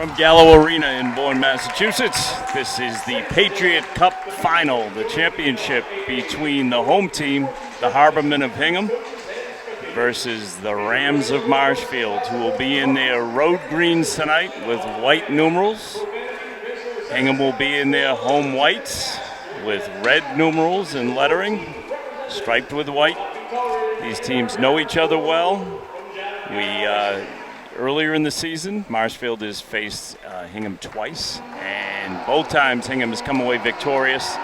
From Gallo Arena in Bourne, Massachusetts, this is the Patriot Cup Final, the championship between the home team, the Harbormen of Hingham, versus the Rams of Marshfield, who will be in their road greens tonight with white numerals. Hingham will be in their home whites with red numerals and lettering, striped with white. These teams know each other well. Earlier in the season, Marshfield has faced Hingham twice, and both times Hingham has come away victorious.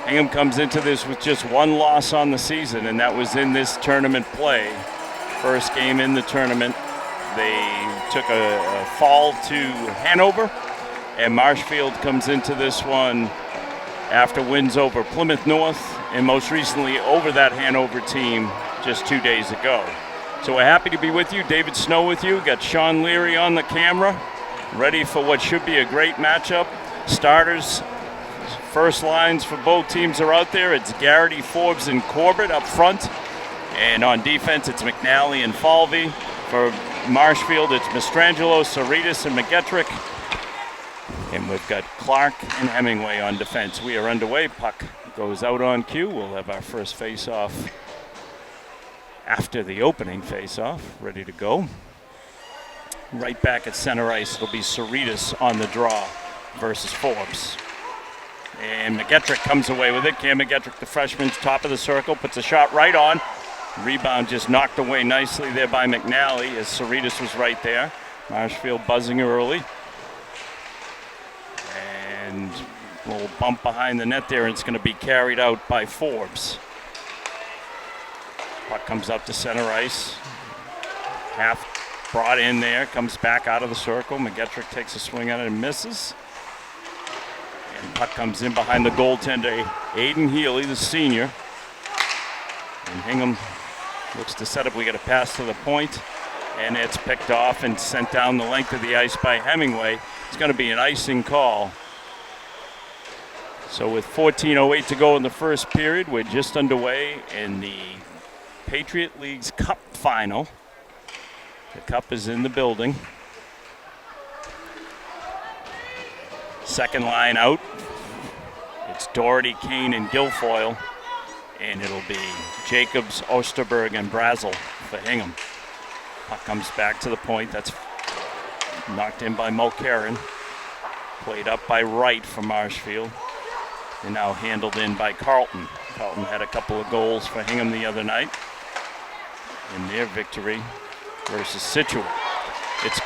Hingham comes into this with just one loss on the season, and that was in this tournament play. First game in the tournament, they took a fall to Hanover, and Marshfield comes into this one after wins over Plymouth North, and most recently over that Hanover team just 2 days ago. So we're happy to be with you. David Snow with you. Got Sean Leary on the camera, ready for what should be a great matchup. Starters, first lines for both teams are out there. It's Garrity, Forbes, and Corbett up front. And on defense, it's McNally and Falvey. For Marshfield, it's Mastrangelo, Saritas, and McGettrick. And we've got Clark and Hemingway on defense. We are underway. Puck goes out on cue. We'll have our first face-off after the opening face-off, ready to go. Right back at center ice, it'll be Saritas on the draw versus Forbes. And McGettrick comes away with it. Cam McGettrick, the freshman, top of the circle, puts a shot right on. Rebound just knocked away nicely there by McNally as Saritas was right there. Marshfield buzzing early. And a little bump behind the net there, and it's going to be carried out by Forbes. Puck comes up to center ice. Half brought in there, comes back out of the circle. McGettrick takes a swing at it and misses. And puck comes in behind the goaltender, Aiden Healy, the senior. And Hingham looks to set up. We got a pass to the point, and it's picked off and sent down the length of the ice by Hemingway. It's going to be an icing call. So with 14:08 to go in the first period, we're just underway in the Patriot League's Cup Final. The cup is in the building. Second line out. It's Doherty, Kane, and Guilfoyle. And it'll be Jacobs, Osterberg, and Brazel for Hingham. Puck comes back to the point. That's knocked in by Mulcairn. Played up by Wright for Marshfield. And now handled in by Carlton. Carlton had a couple of goals for Hingham the other night in their victory versus Situate. It's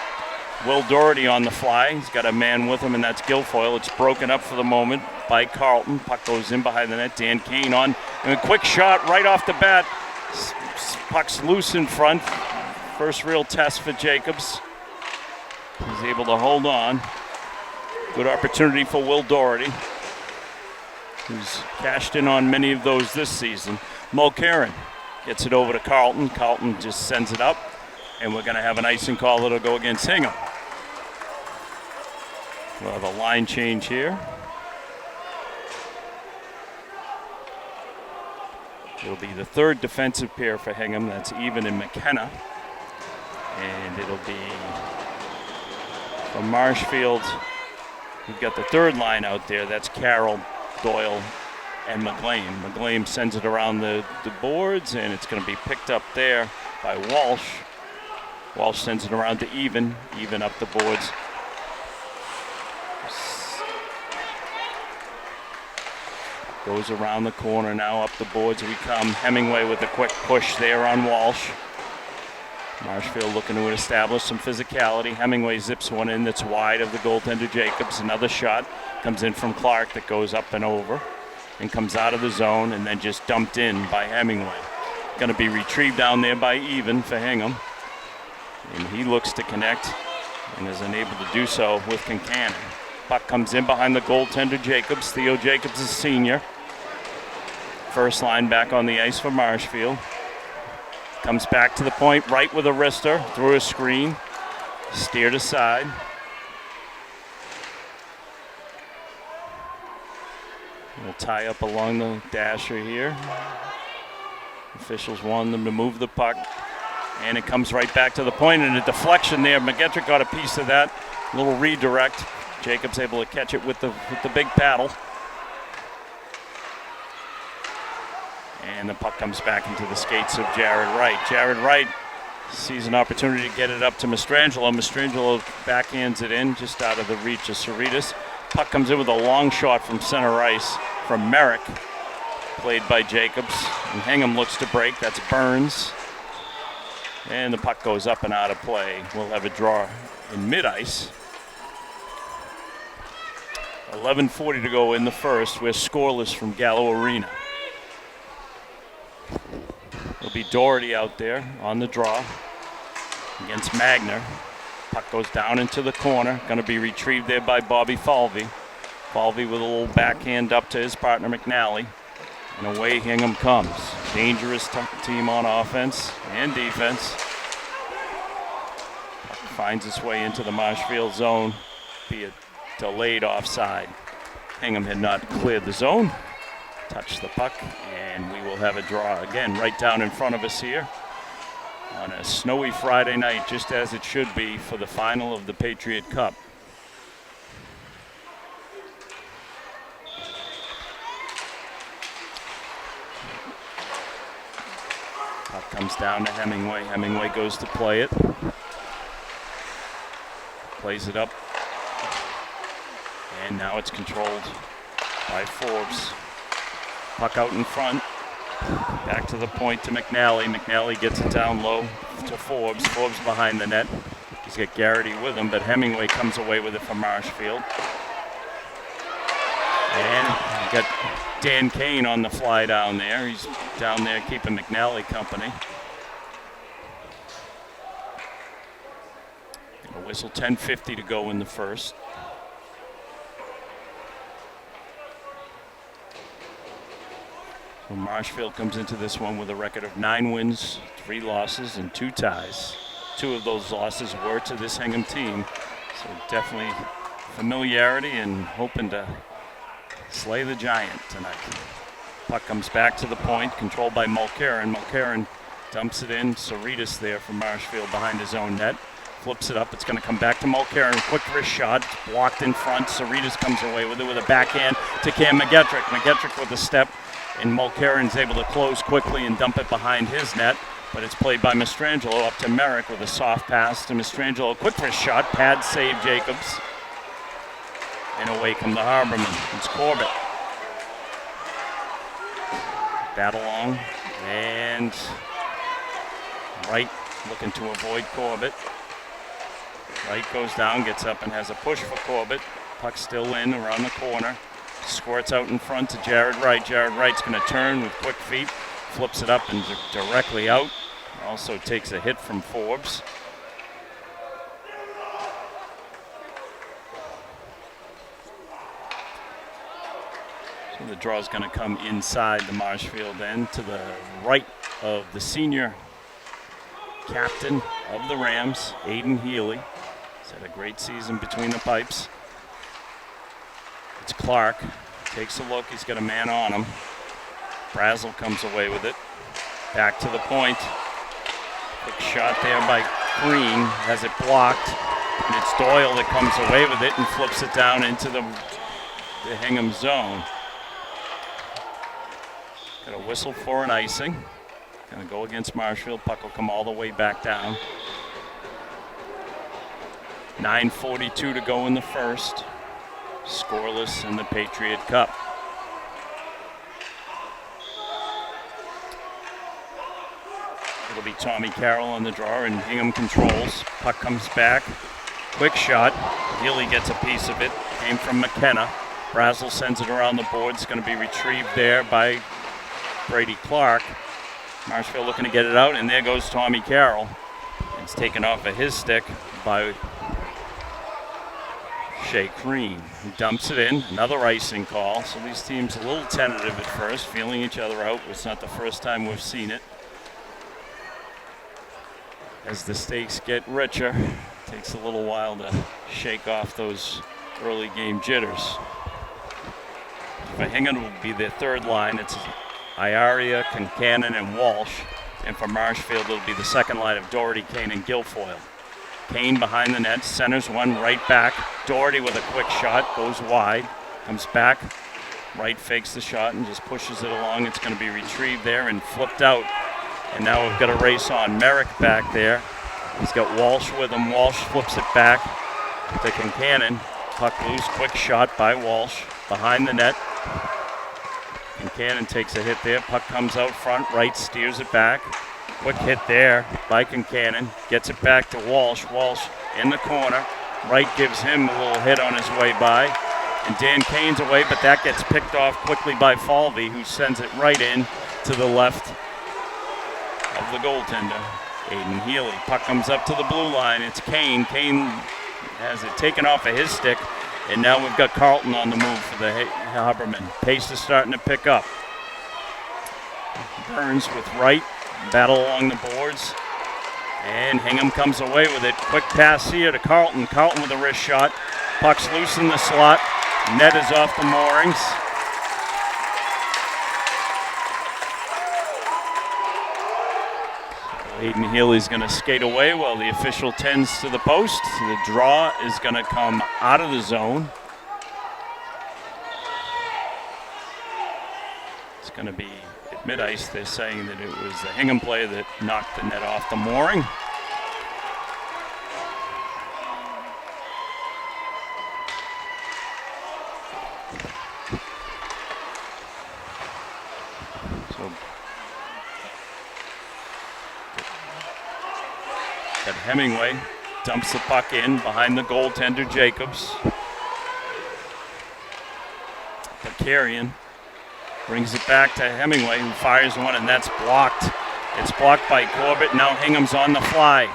Will Doherty on the fly. He's got a man with him, and that's Guilfoyle. It's broken up for the moment by Carlton. Puck goes in behind the net. Dan Kane on. And a quick shot right off the bat. Puck's loose in front. First real test for Jacobs. He's able to hold on. Good opportunity for Will Doherty, who's cashed in on many of those this season. Mulcairn gets it over to Carlton. Carlton just sends it up, and we're going to have an icing call that'll go against Hingham. We'll have a line change here. It'll be the third defensive pair for Hingham. That's Even and McKenna. And it'll be from Marshfield. We've got the third line out there. That's Carroll, Doyle, and McGlame. McGlame sends it around the boards, and it's going to be picked up there by Walsh. Walsh sends it around to Even up the boards. Goes around the corner now, up the boards we come. Hemingway with a quick push there on Walsh. Marshfield looking to establish some physicality. Hemingway zips one in that's wide of the goaltender Jacobs. Another shot comes in from Clark that goes up and over and comes out of the zone and then just dumped in by Hemingway. Going to be retrieved down there by Even for Hingham. And he looks to connect and is unable to do so with Kincannon. Puck comes in behind the goaltender Jacobs. Theo Jacobs is senior. First line back on the ice for Marshfield. Comes back to the point, right with a wrister, through a screen, steered aside. We'll tie up along the dasher here. Officials want them to move the puck. And it comes right back to the point, and a deflection there. McGettrick got a piece of that. Little redirect. Jacobs able to catch it with the big paddle. And the puck comes back into the skates of Jared Wright. Jared Wright sees an opportunity to get it up to Mastrangelo. Mastrangelo backhands it in just out of the reach of Cerritas. Puck comes in with a long shot from center ice from Merrick, played by Jacobs. And Hingham looks to break. That's Burns. And the puck goes up and out of play. We'll have a draw in mid-ice. 11:40 to go in the first. We're scoreless from Gallo Arena. It'll be Doherty out there on the draw against Magner. Puck goes down into the corner. Going to be retrieved there by Bobby Falvey. Falvey with a little backhand up to his partner McNally. And away Hingham comes. Dangerous team on offense and defense. Puck finds its way into the Marshfield zone. Be a delayed offside. Hingham had not cleared the zone. Touched the puck, and we will have a draw again right down in front of us here on a snowy Friday night, just as it should be for the final of the Patriot Cup. Puck comes down to Hemingway. Hemingway goes to play it. Plays it up. And now it's controlled by Forbes. Puck out in front. Back to the point to McNally. McNally gets it down low to Forbes. Forbes behind the net. He's got Garrity with him, but Hemingway comes away with it from Marshfield. And you got Dan Kane on the fly down there. He's down there keeping McNally company. A whistle, 10:50 to go in the first. Well, Marshfield comes into this one with a record of 9 wins, 3 losses, and 2 ties. 2 of those losses were to this Hingham team. So definitely familiarity and hoping to slay the giant tonight. Puck comes back to the point, controlled by Mulcairn. Mulcairn dumps it in. Cerritas there from Marshfield behind his own net. Flips it up. It's going to come back to Mulcairn. Quick wrist shot. Blocked in front. Cerritas comes away with it with a backhand to Cam McGettrick. McGettrick with a step. And Mulcairn's able to close quickly and dump it behind his net. But it's played by Mastrangelo up to Merrick with a soft pass to Mastrangelo. Quick wrist shot. Pad save Jacobs. And away come the Harbormen. It's Corbett. Battle on. And Wright looking to avoid Corbett. Wright goes down, gets up and has a push for Corbett. Puck still in around the corner. Squirts out in front to Jared Wright. Jared Wright's going to turn with quick feet. Flips it up and directly out. Also takes a hit from Forbes. So the draw is going to come inside the Marshfield end to the right of the senior captain of the Rams, Aiden Healy. He's had a great season between the pipes. It's Clark. Takes a look. He's got a man on him. Brazel comes away with it. Back to the point. Quick shot there by Green. Has it blocked. And it's Doyle that comes away with it and flips it down into the Hingham zone. Got a whistle for an icing. Going to go against Marshfield. Puck will come all the way back down. 9:42 to go in the first. Scoreless in the Patriot Cup. It'll be Tommy Carroll on the draw, and Hingham controls. Puck comes back. Quick shot. Healy gets a piece of it. Came from McKenna. Brazel sends it around the board. It's going to be retrieved there by Brady Clark. Marshfield looking to get it out, and there goes Tommy Carroll. It's taken off of his stick by Shea Green, who dumps it in. Another icing call. So these teams a little tentative at first, feeling each other out. It's not the first time we've seen it. As the stakes get richer, it takes a little while to shake off those early game jitters. For Hingham, it will be their third line. It's Iaria, Concannon, and Walsh. And for Marshfield, it'll be the second line of Doherty, Kane, and Guilfoyle. Kane behind the net, centers one right back. Doherty with a quick shot, goes wide, comes back. Right fakes the shot and just pushes it along. It's going to be retrieved there and flipped out. And now we've got a race on. Merrick back there. He's got Walsh with him. Walsh flips it back to Kincannon. Puck loose, quick shot by Walsh behind the net. Kincannon takes a hit there. Puck comes out front, right, steers it back. Quick hit there by Kincannon. Gets it back to Walsh. Walsh in the corner. Right gives him a little hit on his way by. And Dan Kane's away, but that gets picked off quickly by Falvey, who sends it right in to the left of the goaltender, Aiden Healy. Puck comes up to the blue line. It's Kane. Kane has it taken off of his stick, and now we've got Carlton on the move for the Haberman. Pace is starting to pick up. Burns with right, battle along the boards, and Hingham comes away with it. Quick pass here to Carlton. Carlton with a wrist shot. Puck's loose in the slot. Net is off the moorings. Aiden Healy's going to skate away while the official tends to the post. The draw is going to come out of the zone. It's going to be at mid-ice. They're saying that it was the Hingham player that knocked the net off the mooring. Hemingway dumps the puck in behind the goaltender, Jacobs. Bakarian brings it back to Hemingway, who fires one, and that's blocked. It's blocked by Corbett. Now Hingham's on the fly.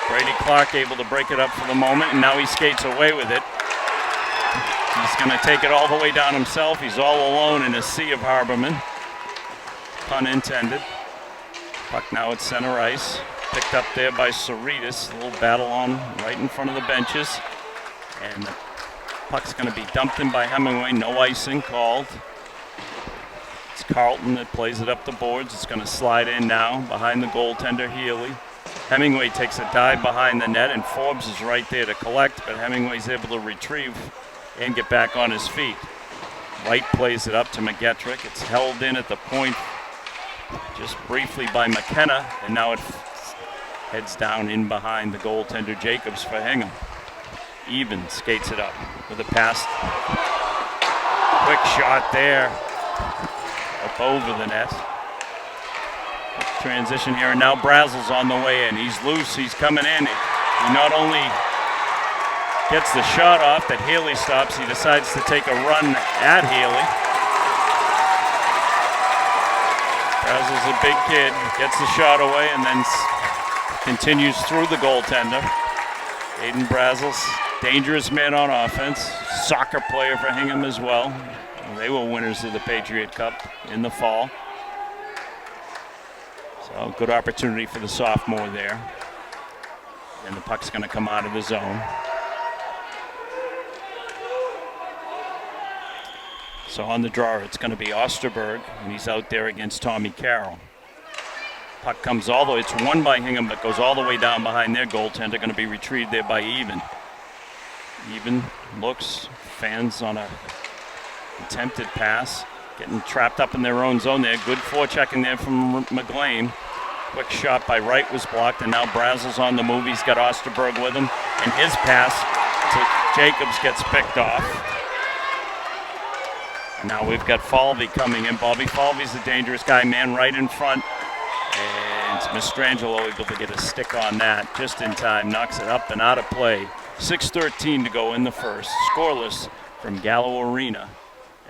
Brady Clark able to break it up for the moment, and now he skates away with it. He's going to take it all the way down himself. He's all alone in a sea of Haberman. Pun intended. Puck now at center ice. Picked up there by Saritas. A little battle on right in front of the benches. And the puck's going to be dumped in by Hemingway. No icing called. It's Carlton that plays it up the boards. It's going to slide in now behind the goaltender, Healy. Hemingway takes a dive behind the net, and Forbes is right there to collect, but Hemingway's able to retrieve and get back on his feet. White plays it up to McGettrick. It's held in at the point just briefly by McKenna, and now it heads down in behind the goaltender Jacobs for Hingham. Even skates it up with a pass. Quick shot there. Up over the net. Transition here, and now Brazel's on the way in. He's loose, he's coming in. He not only gets the shot off that Healy stops, he decides to take a run at Healy. Brazel's a big kid, gets the shot away, and then continues through the goaltender. Aiden Brazel's dangerous man on offense. Soccer player for Hingham as well. They were winners of the Patriot Cup in the fall. So good opportunity for the sophomore there. And the puck's going to come out of the zone. So on the drawer, it's going to be Osterberg, and he's out there against Tommy Carroll. Puck comes all the way, it's won by Hingham, but goes all the way down behind their goaltender, going to be retrieved there by Even. Even looks, fans on a attempted pass, getting trapped up in their own zone there. Good forechecking there from McGlane. Quick shot by Wright was blocked, and now Brazel's on the move. He's got Osterberg with him, and his pass to Jacobs gets picked off. Now we've got Falvey coming in. Bobby Falvey's a dangerous guy, man right in front. And Mastrangelo able to get a stick on that just in time. Knocks it up and out of play. 6:13 to go in the first. Scoreless from Gallo Arena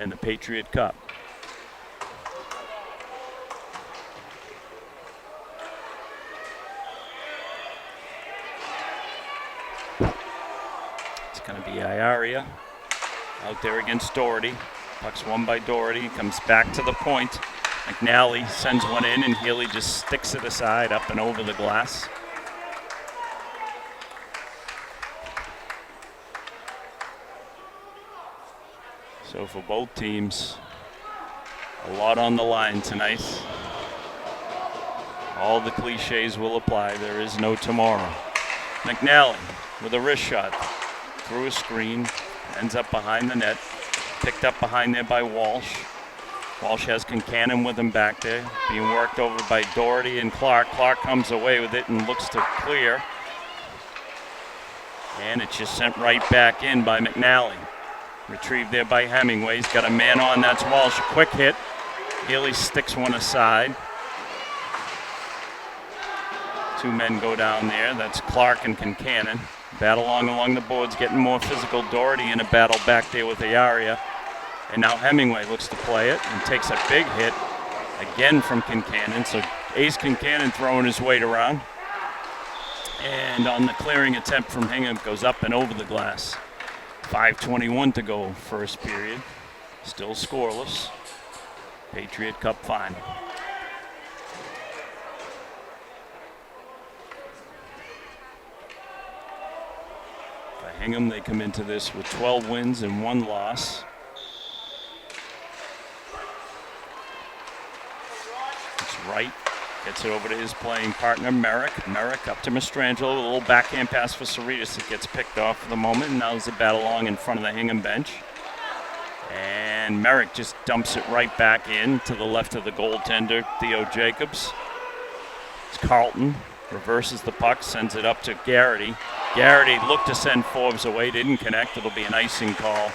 in the Patriot Cup. It's going to be Iaria out there against Doherty. Puck's won by Doherty. Comes back to the point. McNally sends one in, and Healy just sticks it aside up and over the glass. So for both teams, a lot on the line tonight. All the cliches will apply. There is no tomorrow. McNally with a wrist shot. Through a screen, ends up behind the net. Picked up behind there by Walsh. Walsh has Concannon with him back there, being worked over by Doherty and Clark. Clark comes away with it and looks to clear. And it's just sent right back in by McNally. Retrieved there by Hemingway. He's got a man on, that's Walsh. A quick hit. Healy sticks one aside. Two men go down there. That's Clark and Concannon. Battle along the boards, getting more physical. Doherty in a battle back there with Ayaria. And now Hemingway looks to play it and takes a big hit again from Concannon. So Ace Concannon throwing his weight around. And on the clearing attempt from Hingham, goes up and over the glass. 5:21 to go, first period. Still scoreless. Patriot Cup final. For Hingham, they come into this with 12 wins and 1 loss. It's Wright. Gets it over to his playing partner, Merrick. Merrick up to Mastrangelo. A little backhand pass for Cerritos that gets picked off for the moment. And now there's a battle along in front of the Hingham bench. And Merrick just dumps it right back in to the left of the goaltender, Theo Jacobs. It's Carlton. Reverses the puck, sends it up to Garrity. Garrity looked to send Forbes away, didn't connect. It'll be an icing call.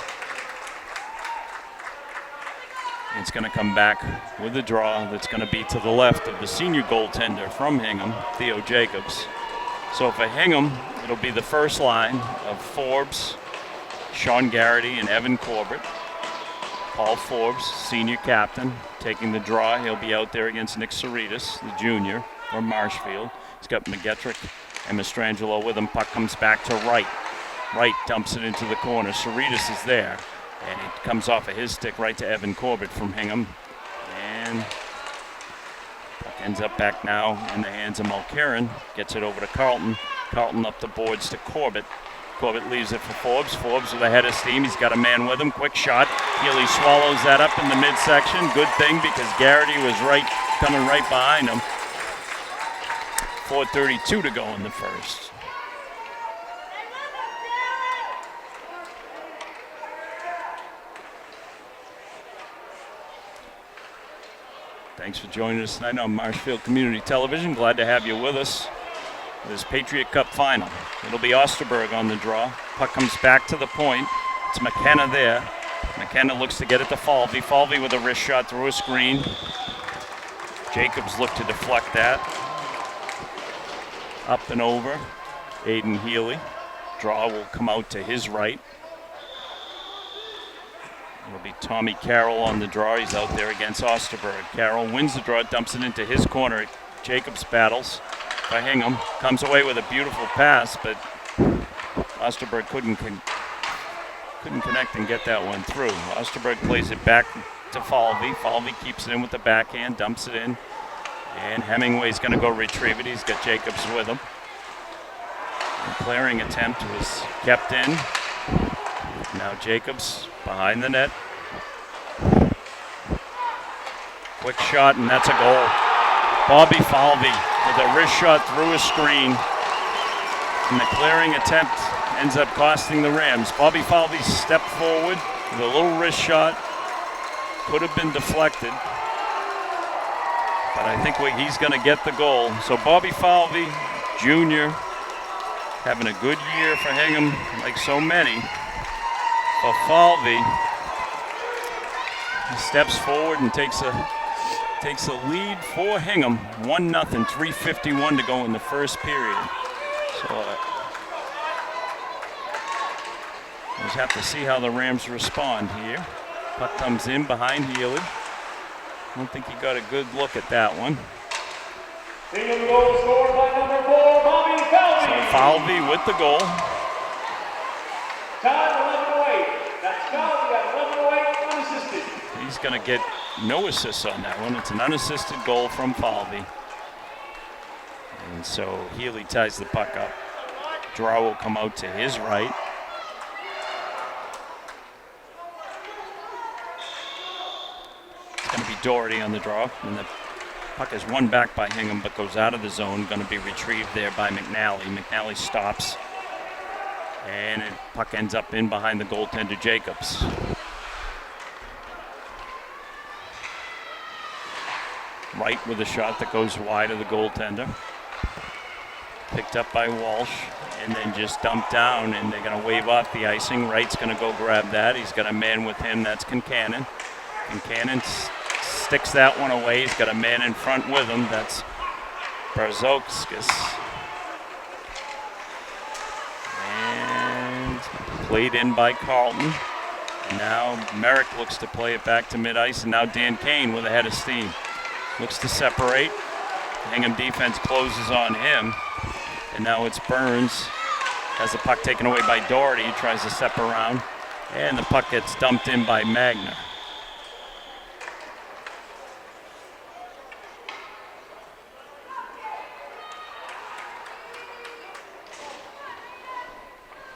It's going to come back with a draw that's going to be to the left of the senior goaltender from Hingham, Theo Jacobs. So for Hingham, it'll be the first line of Forbes, Sean Garrity, and Evan Corbett. Paul Forbes, senior captain, taking the draw. He'll be out there against Nick Cerritos, the junior from Marshfield. He's got McGettrick and Mastrangelo with him. Puck comes back to Wright. Wright dumps it into the corner. Cerritos is there. And it comes off of his stick right to Evan Corbett from Hingham. And puck ends up back now in the hands of Mulcairn. Gets it over to Carlton. Carlton up the boards to Corbett. Corbett leaves it for Forbes. Forbes with a head of steam. He's got a man with him. Quick shot. Healy swallows that up in the midsection. Good thing because Garrity was coming right behind him. 4:32 to go in the first. Thanks for joining us tonight on Marshfield Community Television. Glad to have you with us. This Patriot Cup final. It'll be Osterberg on the draw. Puck comes back to the point. It's McKenna there. McKenna looks to get it to Falvey. Falvey with a wrist shot through a screen. Jacobs look to deflect that. Up and over. Aiden Healy. Draw will come out to his right. It'll be Tommy Carroll on the draw. He's out there against Osterberg. Carroll wins the draw, dumps it into his corner. Jacobs battles by Hingham. Comes away with a beautiful pass, but Osterberg couldn't connect and get that one through. Osterberg plays it back to Falvey. Falvey keeps it in with the backhand, dumps it in. And Hemingway's going to go retrieve it. He's got Jacobs with him. The clearing attempt was kept in. Now Jacobs behind the net. Quick shot, and that's a goal. Bobby Falvey with a wrist shot through a screen. And the clearing attempt ends up costing the Rams. Bobby Falvey stepped forward with a little wrist shot. Could have been deflected. But I think he's going to get the goal. So Bobby Falvey, junior, having a good year for Hingham, like so many. For Falvey, he steps forward and takes a lead for Hingham. 1-0, 3:51 to go in the first period. So we'll just have to see how the Rams respond here. Puck comes in behind Healy. I don't think he got a good look at that one. Hingham goal scored by number 4, Bobby Falvey. So Falvey with the goal. Time 11:08. That's Falvey at 11:08, unassisted. He's going to get no assists on that one. It's an unassisted goal from Falvey. And so Healy ties the puck up. Draw will come out to his right. It's going to be Doherty on the draw. And the Puck is won back by Hingham, but goes out of the zone. Going to be retrieved there by McNally. McNally stops. And puck ends up in behind the goaltender, Jacobs. Wright with a shot that goes wide of the goaltender. Picked up by Walsh, and then just dumped down, and they're going to wave off the icing. Wright's going to go grab that. He's got a man with him. That's Kincannon. Kincannon sticks that one away. He's got a man in front with him. That's Brzozowskis. And played in by Carlton. Now Merrick looks to play it back to mid-ice, and now Dan Kane with a head of steam. Looks to separate. Hingham defense closes on him. And now it's Burns. Has the puck taken away by Doherty. He tries to step around. And the puck gets dumped in by Magner.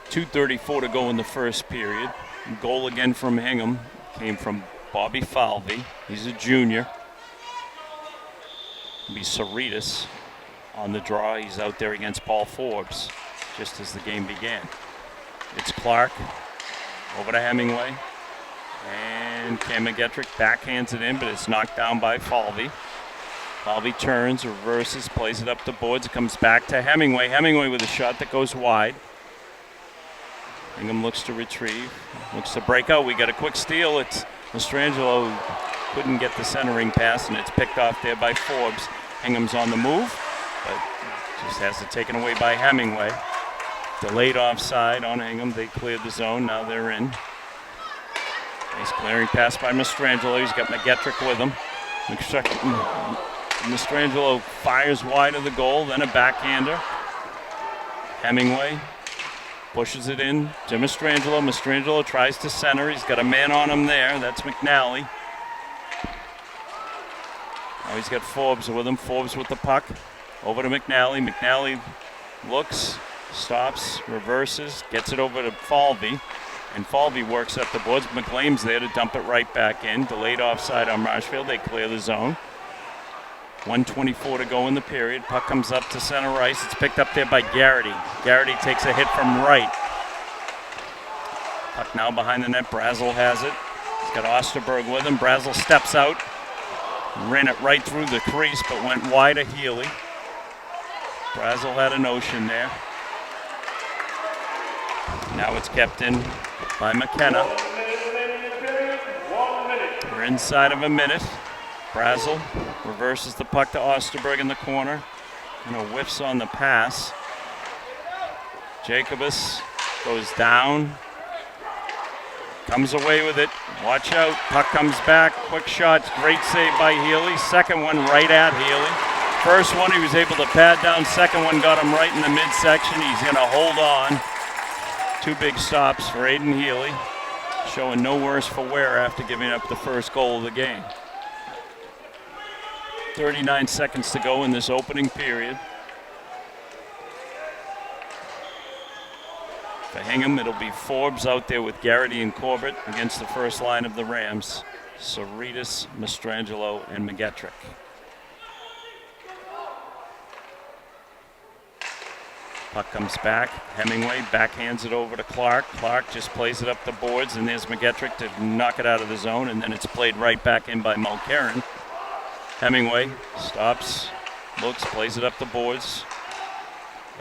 .234 to go in the first period. Goal again from Hingham. Came from Bobby Falvey. He's a junior. It'll be Saritas on the draw. He's out there against Paul Forbes just as the game began. It's Clark over to Hemingway. And Cam McGettrick backhands it in, but it's knocked down by Falvey. Falvey turns, reverses, plays it up the boards. It comes back to Hemingway. Hemingway with a shot that goes wide. Hingham looks to retrieve, looks to break out. We got a quick steal. It's Mastrangelo couldn't get the centering pass, and it's picked off there by Forbes. Hingham's on the move, but just has it taken away by Hemingway. Delayed offside on Hingham. They cleared the zone. Now they're in. Nice clearing pass by Mastrangelo. He's got McGettrick with him. Mastrangelo fires wide of the goal, then a backhander. Hemingway pushes it in to Mastrangelo. Mastrangelo tries to center. He's got a man on him there. That's McNally. Now he's got Forbes with him. Forbes with the puck. Over to McNally. McNally looks, stops, reverses, gets it over to Falvey. And Falvey works up the boards. McLean's there to dump it right back in. Delayed offside on Marshfield. They clear the zone. 1:24 to go in the period. Puck comes up to center ice. It's picked up there by Garrity. Garrity takes a hit from Wright. Puck now behind the net. Brazel has it. He's got Osterberg with him. Brazel steps out. Ran it right through the crease, but went wide of Healy. Brazel had a notion there. Now it's kept in by McKenna. We're inside of a minute. Brazel reverses the puck to Osterberg in the corner. And a whiffs on the pass. Jacobus goes down. Comes away with it. Watch out. Puck comes back. Quick shot. Great save by Healy. Second one right at Healy. First one he was able to pad down. Second one got him right in the midsection. He's going to hold on. Two big stops for Aiden Healy. Showing no worse for wear after giving up the first goal of the game. 39 seconds to go in this opening period. For Hingham, it'll be Forbes out there with Garrity and Corbett against the first line of the Rams. Saritas, Mastrangelo, and McGettrick. Puck comes back. Hemingway backhands it over to Clark. Clark just plays it up the boards, and there's McGettrick to knock it out of the zone, and then it's played right back in by Mulcairn. Hemingway stops, looks, plays it up the boards.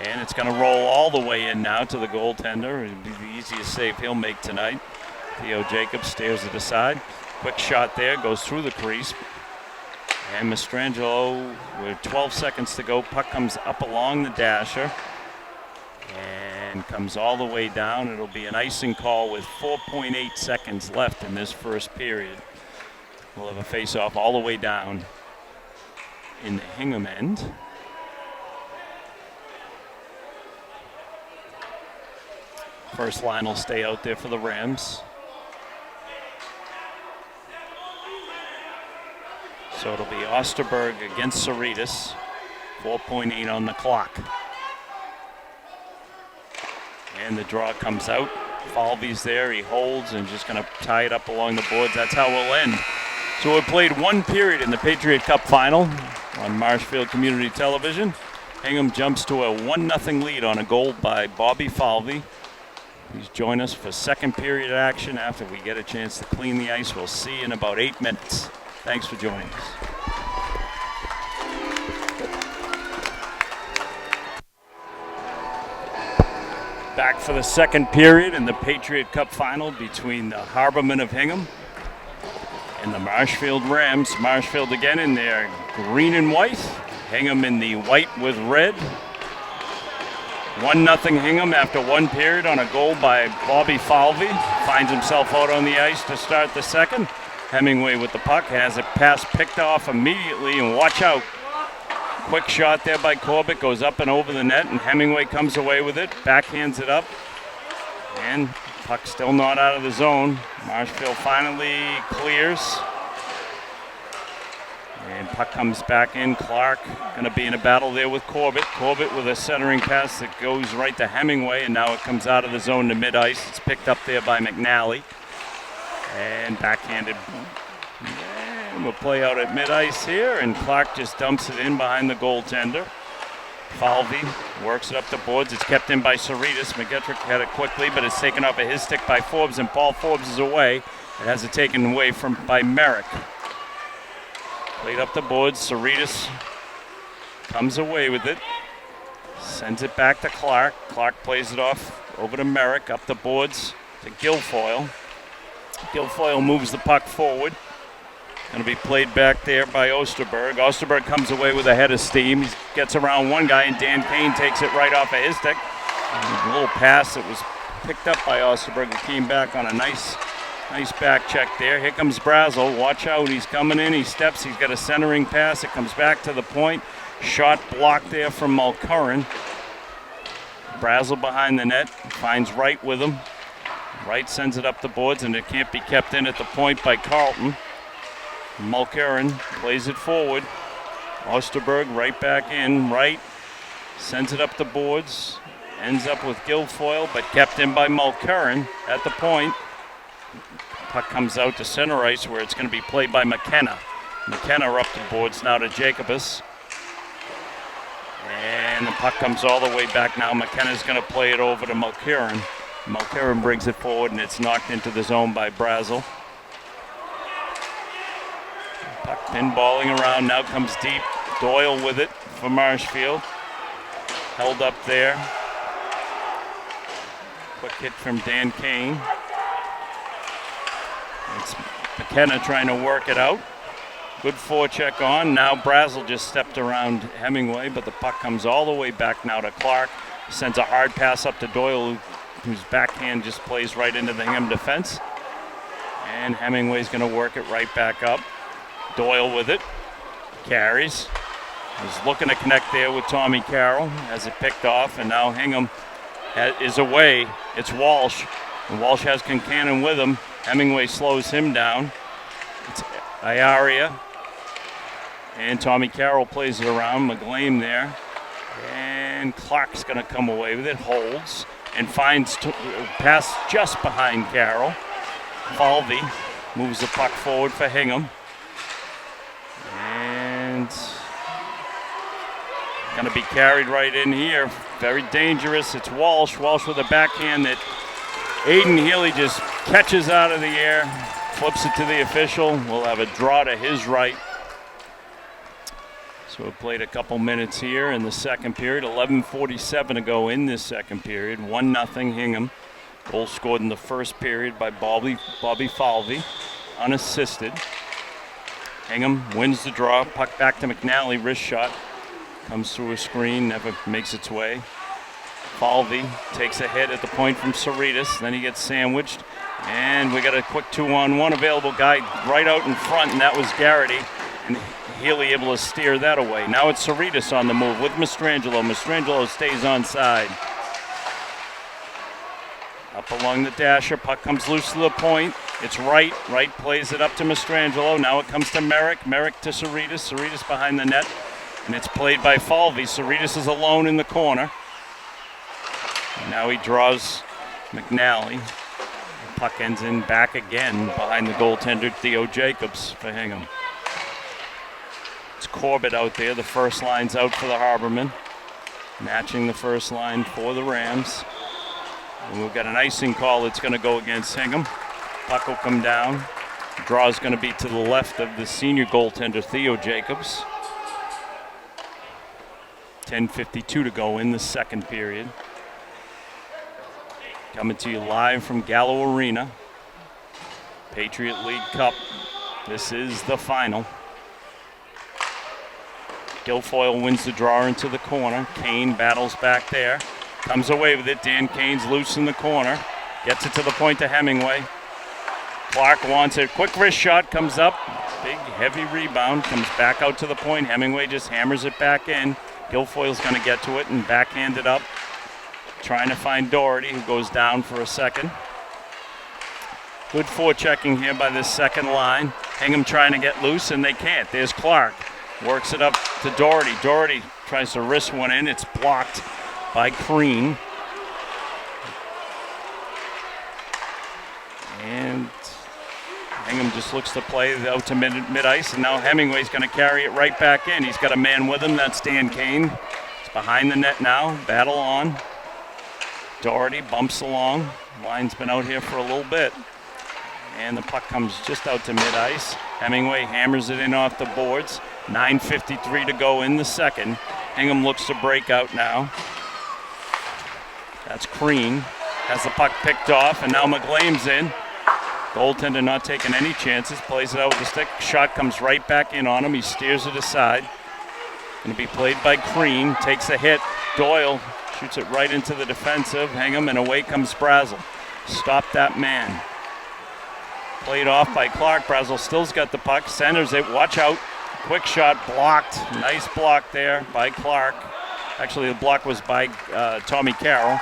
And it's going to roll all the way in now to the goaltender. It'll be the easiest save he'll make tonight. Theo Jacobs stares it aside. Quick shot there, goes through the crease. And Mastrangelo, with 12 seconds to go, puck comes up along the dasher. And comes all the way down. It'll be an icing call with 4.8 seconds left in this first period. We'll have a face-off all the way down in the Hingham end. First line will stay out there for the Rams. So it'll be Osterberg against Saritas. 4.8 on the clock. And the draw comes out. Falvey's there. He holds and just going to tie it up along the boards. That's how we'll end. So we played one period in the Patriot Cup final. on Marshfield Community Television. Hingham jumps to a 1-0 lead on a goal by Bobby Falvey. Please join us for second period action after we get a chance to clean the ice. We'll see you in about 8 minutes. Thanks for joining us. Back for the second period in the Patriot Cup final between the Harbormen of Hingham and the Marshfield Rams. Marshfield again in their green and white. Hingham in the white with red. 1-0 Hingham after one period on a goal by Bobby Falvey. Finds himself out on the ice to start the second. Hemingway with the puck, has a pass picked off immediately, and watch out. Quick shot there by Corbett, goes up and over the net, and Hemingway comes away with it, backhands it up, and puck still not out of the zone. Marshfield finally clears. And puck comes back in. Clark going to be in a battle there with Corbett. Corbett with a centering pass that goes right to Hemingway, and now it comes out of the zone to mid-ice. It's picked up there by McNally. And backhanded. And we'll play out at mid-ice here, and Clark just dumps it in behind the goaltender. Falvey works it up the boards. It's kept in by Saritas. McGettrick had it quickly, but it's taken off of his stick by Forbes, and Paul Forbes is away. It has it taken away by Merrick. Played up the boards. Saritas comes away with it. Sends it back to Clark. Clark plays it off over to Merrick. Up the boards to Guilfoyle. Guilfoyle moves the puck forward. Going to be played back there by Osterberg. Osterberg comes away with a head of steam. He gets around one guy, and Dan Kane takes it right off of his stick. A little pass that was picked up by Osterberg. He came back on a nice back check there. Here comes Brazel. Watch out. He's coming in. He steps. He's got a centering pass. It comes back to the point. Shot blocked there from Mulcurran. Brazel behind the net. Finds Wright with him. Wright sends it up the boards, and it can't be kept in at the point by Carlton. Mulcurran plays it forward. Osterberg right back in. Wright sends it up the boards. Ends up with Guilfoyle, but kept in by Mulcurran at the point. Puck comes out to center ice where it's going to be played by McKenna. McKenna up the boards now to Jacobus. And the puck comes all the way back now. McKenna's going to play it over to Mulcurran. Mulcurran brings it forward, and it's knocked into the zone by Brazel. Puck pinballing around, now comes deep. Doyle with it for Marshfield. Held up there. Quick hit from Dan Kane. It's McKenna trying to work it out. Good forecheck on. Now Brazel just stepped around Hemingway, but the puck comes all the way back now to Clark. Sends a hard pass up to Doyle, whose backhand just plays right into the Hingham defense. And Hemingway's going to work it right back up. Doyle with it. Carries. He's looking to connect there with Tommy Carroll. Has it picked off, and now Hingham is away. It's Walsh. And Walsh has Concannon with him. Hemingway slows him down. It's Ayaria. And Tommy Carroll plays it around. McGlame there. And Clark's going to come away with it. Holds. And finds pass just behind Carroll. Falvey moves the puck forward for Hingham. And going to be carried right in here. Very dangerous. It's Walsh. Walsh with a backhand that Aiden Healy just catches out of the air. Flips it to the official. We'll have a draw to his right. So we played a couple minutes here in the second period. 11:47 to go in this second period. 1-0 Hingham. Goal scored in the first period by Bobby Falvey, unassisted. Hingham wins the draw. Puck back to McNally. Wrist shot. Comes through a screen. Never makes its way. Falvey takes a hit at the point from Saritas. Then he gets sandwiched. And we got a quick 2-on-1 available guy right out in front, and that was Garrity. And Healy able to steer that away. Now it's Saritas on the move with Mastrangelo. Mastrangelo stays onside. Up along the dasher. Puck comes loose to the point. It's Wright. Wright plays it up to Mastrangelo. Now it comes to Merrick. Merrick to Saritas. Saritas behind the net. And it's played by Falvey. Saritas is alone in the corner. Now he draws McNally. The puck ends in back again behind the goaltender Theo Jacobs for Hingham. It's Corbett out there. The first line's out for the Harbormen. Matching the first line for the Rams. And we've got an icing call that's going to go against Hingham. Puck will come down. Draw is going to be to the left of the senior goaltender, Theo Jacobs. 10:52 to go in the second period. Coming to you live from Gallo Arena. Patriot League Cup. This is the final. Guilfoyle wins the draw into the corner. Kane battles back there. Comes away with it. Dan Kane's loose in the corner. Gets it to the point to Hemingway. Clark wants it. Quick wrist shot comes up. Big, heavy rebound. Comes back out to the point. Hemingway just hammers it back in. Guilfoyle's going to get to it and backhand it up. Trying to find Doherty, who goes down for a second. Good forechecking here by this second line. Hingham trying to get loose, and they can't. There's Clark. Works it up to Doherty. Doherty tries to wrist one in. It's blocked by Crean. And Hingham just looks to play out to mid-ice, and now Hemingway's going to carry it right back in. He's got a man with him. That's Dan Kane. It's behind the net now. Battle on. Doherty bumps along. Line's been out here for a little bit. And the puck comes just out to mid-ice. Hemingway hammers it in off the boards. 9:53 to go in the second. Hingham looks to break out now. That's Crean. Has the puck picked off, and now McGlane's in. Goaltender not taking any chances. Plays it out with the stick. Shot comes right back in on him. He steers it aside. Going to be played by Crean. Takes a hit. Doyle shoots it right into the defensive. Hingham, and away comes Brazel. Stop that man. Played off by Clark. Brazel still's got the puck. Centers it. Watch out. Quick shot blocked. Nice block there by Clark. Actually, the block was by Tommy Carroll.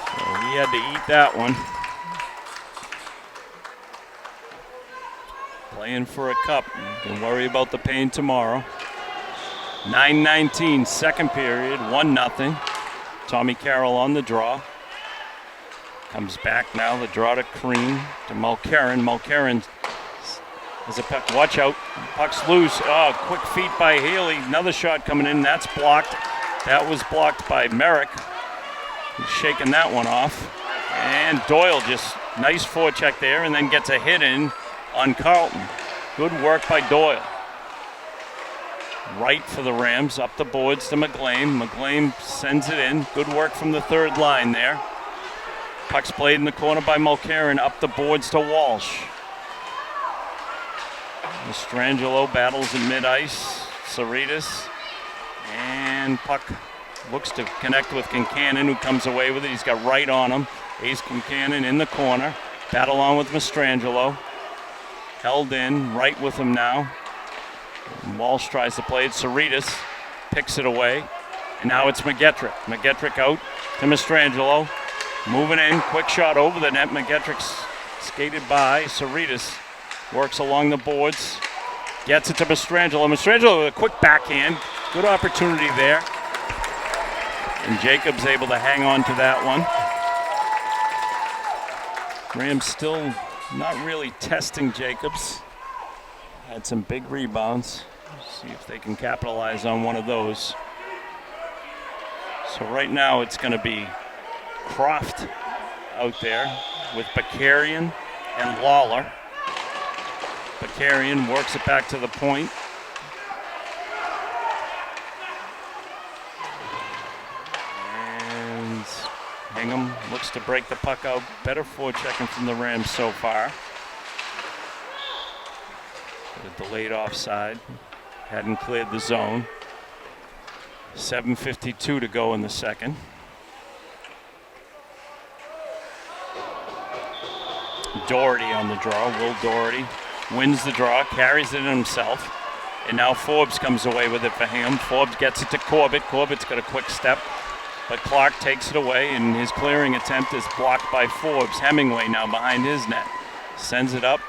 So he had to eat that one. Playing for a cup. You can worry about the pain tomorrow. 9:19, second period, 1-0. Tommy Carroll on the draw. Comes back now, the draw to Crean, to Mulcairn. Mulcairn has a puck, watch out, puck's loose. Oh, quick feet by Haley. Another shot coming in, that's blocked. That was blocked by Merrick. He's shaking that one off. And Doyle just, nice forecheck there, and then gets a hit in on Carlton. Good work by Doyle. Right for the Rams, up the boards to McGlane. McGlane sends it in. Good work from the third line there. Puck's played in the corner by Mulcairn, up the boards to Walsh. Mastrangelo battles in mid-ice. Saritas. And puck looks to connect with Kincannon, who comes away with it. He's got right on him. Ace Kincannon in the corner. Battle on with Mastrangelo. Held in, right with him now. And Walsh tries to play it. Saritas picks it away. And now it's McGettrick. McGettrick out to Mastrangelo. Moving in, quick shot over the net. McGettrick's skated by. Saritas works along the boards. Gets it to Mastrangelo. Mastrangelo with a quick backhand. Good opportunity there. And Jacobs able to hang on to that one. Rams still not really testing Jacobs. Had some big rebounds. See if they can capitalize on one of those. So right now it's going to be Croft out there with Bakarian and Lawler. Bakarian works it back to the point. And Hingham looks to break the puck out. Better forechecking from the Rams so far. The delayed offside. Hadn't cleared the zone. 7:52 to go in the second. Doherty on the draw. Will Doherty wins the draw, carries it himself. And now Forbes comes away with it for him. Forbes gets it to Corbett. Corbett's got a quick step, but Clark takes it away, and his clearing attempt is blocked by Forbes. Hemingway now behind his net. Sends it up.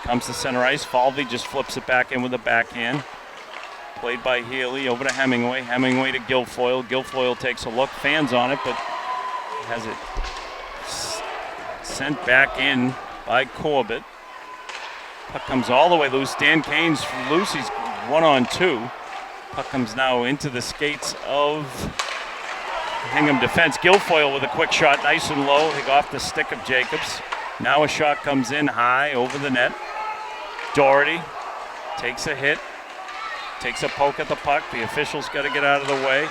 Comes to center ice. Falvey just flips it back in with a backhand. Played by Healy over to Hemingway. Hemingway to Guilfoyle. Guilfoyle takes a look, fans on it, but has it sent back in by Corbett. Puck comes all the way loose. Dan Kane's loose. He's 1-on-2. Puck comes now into the skates of Hingham defense. Guilfoyle with a quick shot, nice and low, off the stick of Jacobs. Now a shot comes in high over the net. Doherty takes a hit, takes a poke at the puck. The official's got to get out of the way.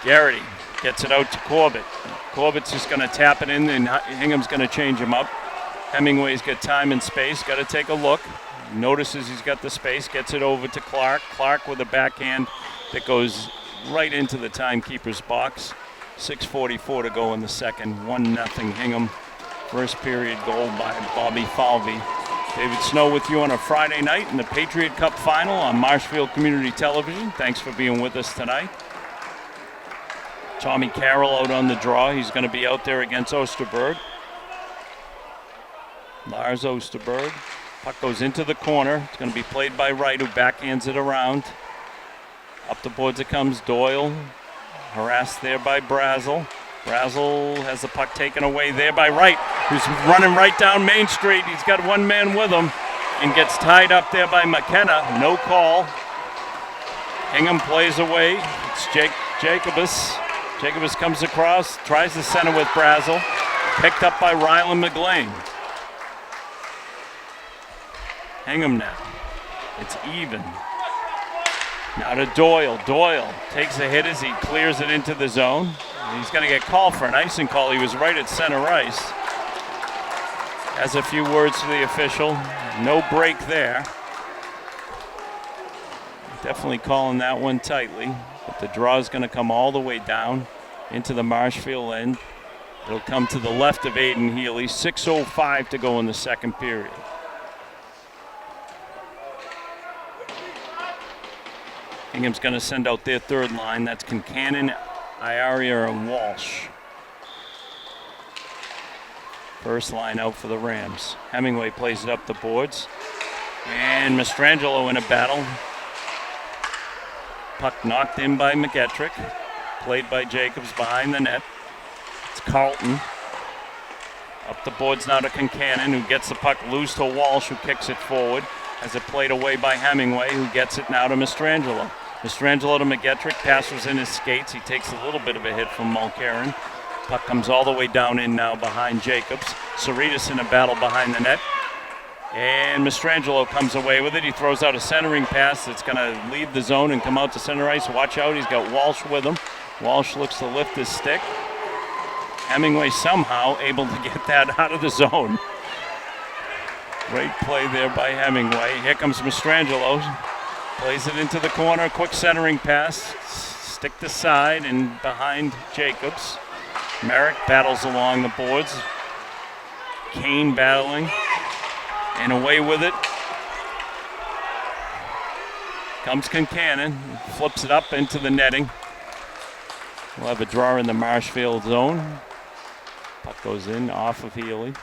Garrity gets it out to Corbett. Corbett's just going to tap it in, and Hingham's going to change him up. Hemingway's got time and space, got to take a look. Notices he's got the space, gets it over to Clark. Clark with a backhand that goes right into the timekeeper's box. 6:44 to go in the second. 1-0 Hingham. First period goal by Bobby Falvey. David Snow with you on a Friday night in the Patriot Cup final on Marshfield Community Television. Thanks for being with us tonight. Tommy Carroll out on the draw. He's going to be out there against Osterberg. Lars Osterberg. Puck goes into the corner. It's going to be played by Wright, who backhands it around. Up the boards it comes. Doyle harassed there by Brazel. Brazel has the puck taken away there by Wright, who's running right down Main Street. He's got one man with him and gets tied up there by McKenna. No call. Hingham plays away. It's Jacobus. Jacobus comes across, tries to center with Brazel. Picked up by Rylan McGlane. Hingham now. It's even. Now to Doyle. Doyle takes a hit as he clears it into the zone. He's going to get called for an icing call. He was right at center ice. Has a few words to the official. No break there. Definitely calling that one tightly. But the draw is going to come all the way down into the Marshfield end. It'll come to the left of Aiden Healy. 6:05 to go in the second period. Hingham's going to send out their third line. That's Concannon, Iaria, and Walsh. First line out for the Rams. Hemingway plays it up the boards. And Mastrangelo in a battle. Puck knocked in by McGettrick. Played by Jacobs behind the net. It's Carlton. Up the boards now to Concannon, who gets the puck loose to Walsh, who kicks it forward. Has it played away by Hemingway, who gets it now to Mastrangelo. Mastrangelo to McGettrick, passes in his skates. He takes a little bit of a hit from Mulcairn. Puck comes all the way down in now behind Jacobs. Saritas in a battle behind the net. And Mastrangelo comes away with it. He throws out a centering pass that's going to leave the zone and come out to center ice. Watch out, he's got Walsh with him. Walsh looks to lift his stick. Hemingway somehow able to get that out of the zone. Great play there by Hemingway. Here comes Mastrangelo. Plays it into the corner. Quick centering pass. Stick to side and behind Jacobs. Merrick battles along the boards. Kane battling. And away with it comes Concannon. Flips it up into the netting. We'll have a draw in the Marshfield zone. Puck goes in off of Healy.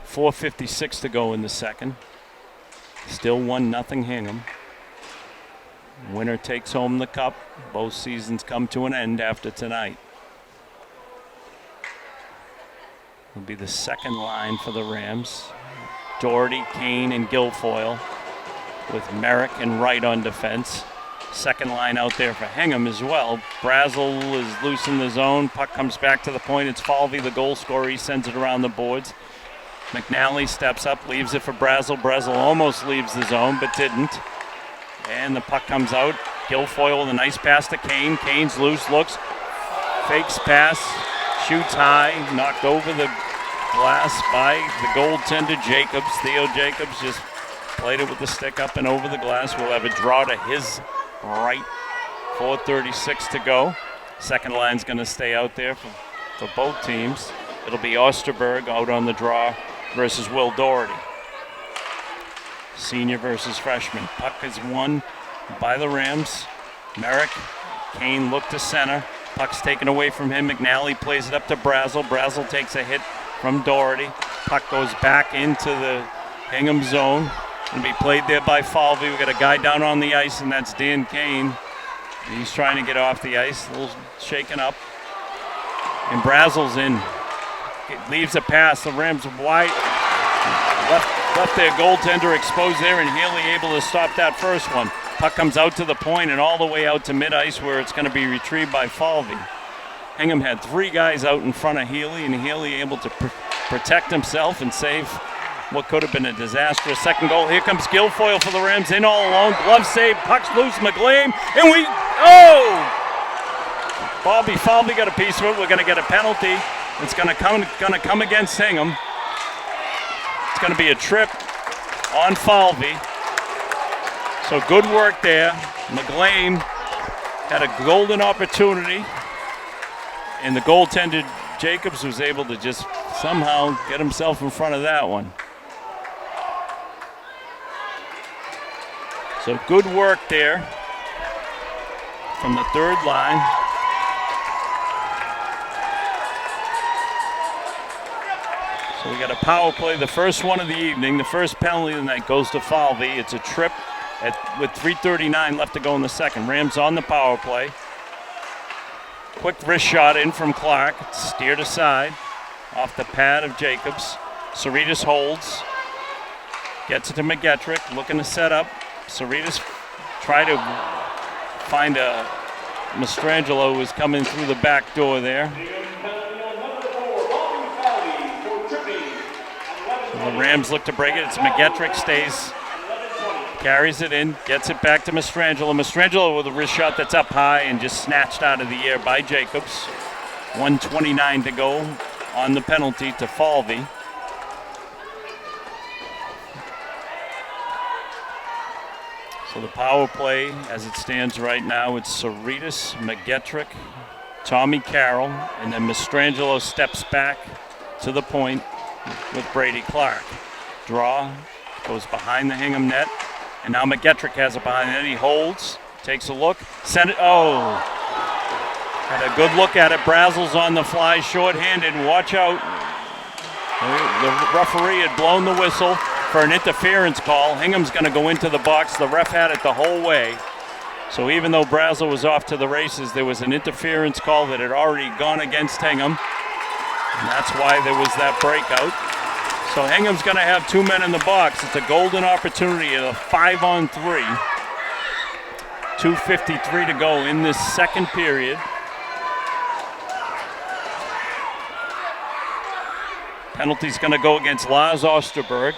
4:56 to go in the second. Still 1-0 Hingham. Winner takes home the cup. Both seasons come to an end after tonight. Will be the second line for the Rams. Doherty, Kane, and Guilfoyle with Merrick and Wright on defense. Second line out there for Hingham as well. Brazel is loose in the zone. Puck comes back to the point. It's Falvey, the goal scorer. He sends it around the boards. McNally steps up, leaves it for Brazel. Brazel almost leaves the zone, but didn't. And the puck comes out. Guilfoyle with a nice pass to Kane. Kane's loose, looks, fakes pass, shoots high, knocked over the glass by the goaltender Jacobs. Theo Jacobs just played it with the stick up and over the glass. We'll have a draw to his right. 4:36 to go. Second line's going to stay out there for both teams. It'll be Osterberg out on the draw versus Will Doherty. Senior versus freshman. Puck is won by the Rams. Merrick, Kane look to center. Puck's taken away from him. McNally plays it up to Brazel. Brazel takes a hit from Doherty. Puck goes back into the Hingham zone. Going to be played there by Falvey. We've got a guy down on the ice, and that's Dan Kane. He's trying to get off the ice, a little shaken up. And Brazel's in. leaves a pass. The Rams wide. Left their goaltender exposed there, and Healy able to stop that first one. Puck comes out to the point and all the way out to mid-ice where it's going to be retrieved by Falvey. Hingham had 3 guys out in front of Healy, and Healy able to protect himself and save what could have been a disastrous second goal. Here comes Guilfoyle for the Rams, in all alone. Glove save, puck's loose, McLean, and Falvey got a piece of it. We're going to get a penalty. It's going to come against Hingham. It's going to be a trip on Falvey. So good work there. McLean had a golden opportunity, and the goaltender Jacobs was able to just somehow get himself in front of that one. So good work there from the third line. So we got a power play, the first one of the evening. The first penalty of the night goes to Falvey. It's a trip with 3:39 left to go in the second. Rams on the power play. Quick wrist shot in from Clark. Steered aside off the pad of Jacobs. Cerritos holds. Gets it to McGettrick. Looking to set up. Cerritos try to find a Mastrangelo, who is coming through the back door there. The Rams look to break it. It's McGettrick, stays, carries it in, gets it back to Mastrangelo. Mastrangelo with a wrist shot that's up high and just snatched out of the air by Jacobs. 1:29 to go on the penalty to Falvey. So the power play, as it stands right now, it's Cerritos, McGettrick, Tommy Carroll, and then Mastrangelo steps back to the point with Brady Clark. Draw, goes behind the Hingham net, and now McGettrick has it behind the net. He holds, takes a look, send it, had a good look at it. Brazel's on the fly, short-handed, watch out. The referee had blown the whistle for an interference call. Hingham's going to go into the box. The ref had it the whole way. So even though Brazel was off to the races, there was an interference call that had already gone against Hingham. And that's why there was that breakout. So Hingham's going to have 2 men in the box. It's a golden opportunity at a 5-on-3. 2:53 to go in this second period. Penalty's going to go against Lars Osterberg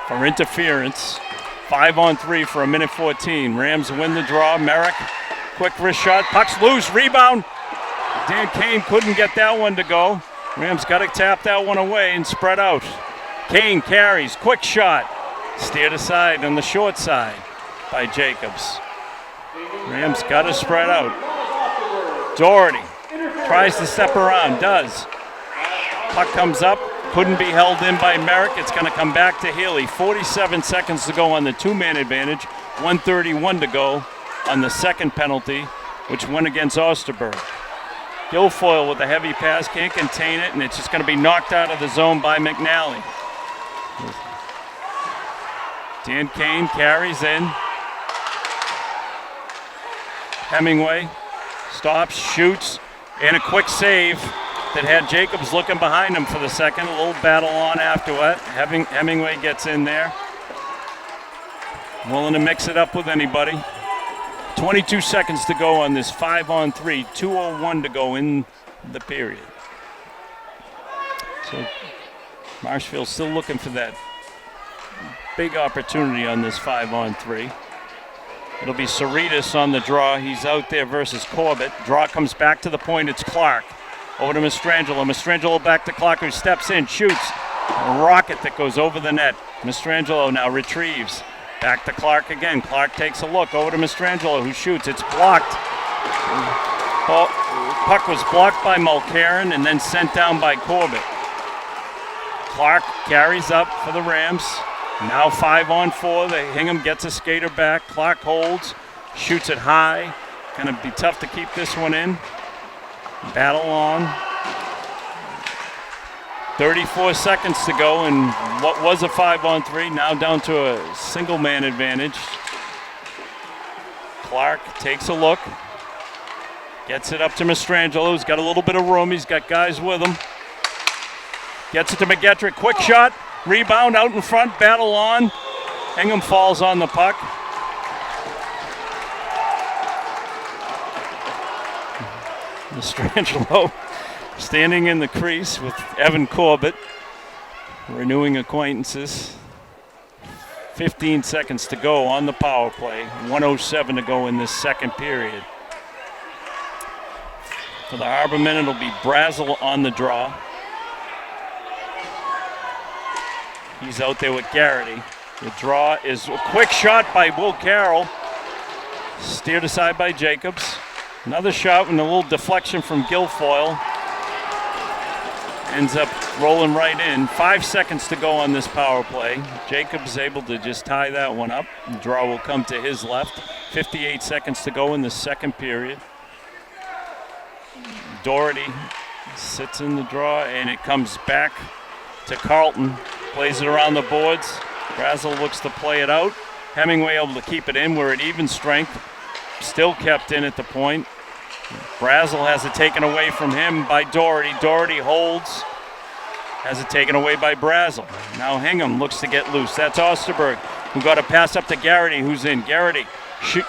for interference. 5-on-3 for 1:14. Rams win the draw. Merrick, quick wrist shot. Puck's loose. Rebound. Dan Kane couldn't get that one to go. Rams got to tap that one away and spread out. Kane carries. Quick shot. Steered aside on the short side by Jacobs. Rams got to spread out. Doherty tries to step around. Does. Puck comes up. Couldn't be held in by Merrick. It's going to come back to Healy. 47 seconds to go on the 2-man advantage. 1:31 to go on the second penalty, which went against Osterberg. Guilfoyle with a heavy pass, can't contain it, and it's just going to be knocked out of the zone by McNally. Dan Kane carries in. Hemingway stops, shoots, and a quick save that had Jacobs looking behind him for the second. A little battle on after that. Hemingway gets in there. Willing to mix it up with anybody. 22 seconds to go on this 5-on-3. 2:01 to go in the period. So Marshfield still looking for that big opportunity on this 5-on-3. It'll be Cerritos on the draw. He's out there versus Corbett. Draw comes back to the point. It's Clark. Over to Mastrangelo. Mastrangelo back to Clark, who steps in, shoots. A rocket that goes over the net. Mastrangelo now retrieves. Back to Clark again. Clark takes a look. Over to Mastrangelo, who shoots. It's blocked. Puck was blocked by Mulcairn and then sent down by Corbett. Clark carries up for the Rams. Now 5-on-4. The Hingham gets a skater back. Clark holds. Shoots it high. Going to be tough to keep this one in. Battle on. 34 seconds to go, and what was a 5-on-3 now down to a single-man advantage. Clark takes a look, gets it up to Mastrangelo, who's got a little bit of room. He's got guys with him. Gets it to McGettrick. Quick shot. Rebound out in front. Battle on. Hingham falls on the puck. Mastrangelo standing in the crease with Evan Corbett, renewing acquaintances. 15 seconds to go on the power play. 1:07 to go in this second period. For the Harbormen, it'll be Brazel on the draw. He's out there with Garrity. The draw is a quick shot by Will Carroll. Steered aside by Jacobs. Another shot with a little deflection from Guilfoyle. Ends up rolling right in. 5 seconds to go on this power play. Jacobs able to just tie that one up. The draw will come to his left. 58 seconds to go in the second period. Doherty sits in the draw, and it comes back to Carlton. Plays it around the boards. Brazel looks to play it out. Hemingway able to keep it in. We're at even strength. Still kept in at the point. Brazel has it taken away from him by Doherty. Doherty holds. Has it taken away by Brazel. Now Hingham looks to get loose. That's Osterberg, who got a pass up to Garrity, who's in. Garrity shoot.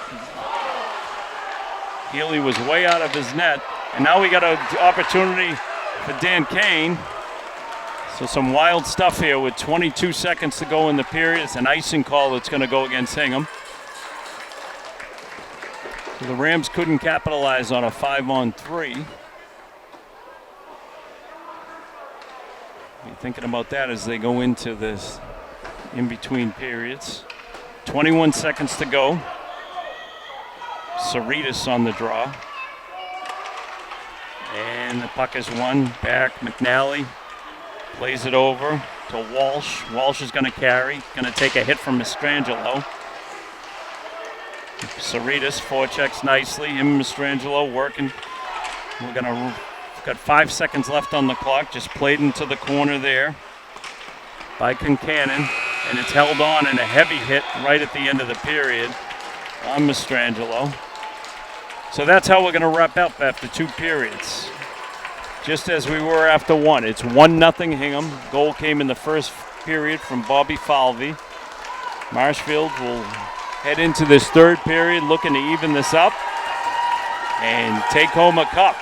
Healy was way out of his net. And now we got an opportunity for Dan Kane. So some wild stuff here with 22 seconds to go in the period. It's an icing call that's going to go against Hingham. So the Rams couldn't capitalize on a 5-on-3. Be thinking about that as they go into this in-between periods. 21 seconds to go. Saritas on the draw. And the puck is won back. McNally plays it over to Walsh. Walsh is going to carry. Going to take a hit from Mastrangelo. Saritas forechecks nicely. Him and Mastrangelo working. Got 5 seconds left on the clock. Just played into the corner there by Concannon. And it's held on in a heavy hit right at the end of the period on Mastrangelo. So that's how we're going to wrap up after 2 periods. Just as we were after 1. It's 1-0 Hingham. Goal came in the first period from Bobby Falvey. Marshfield will head into this third period looking to even this up and take home a cup.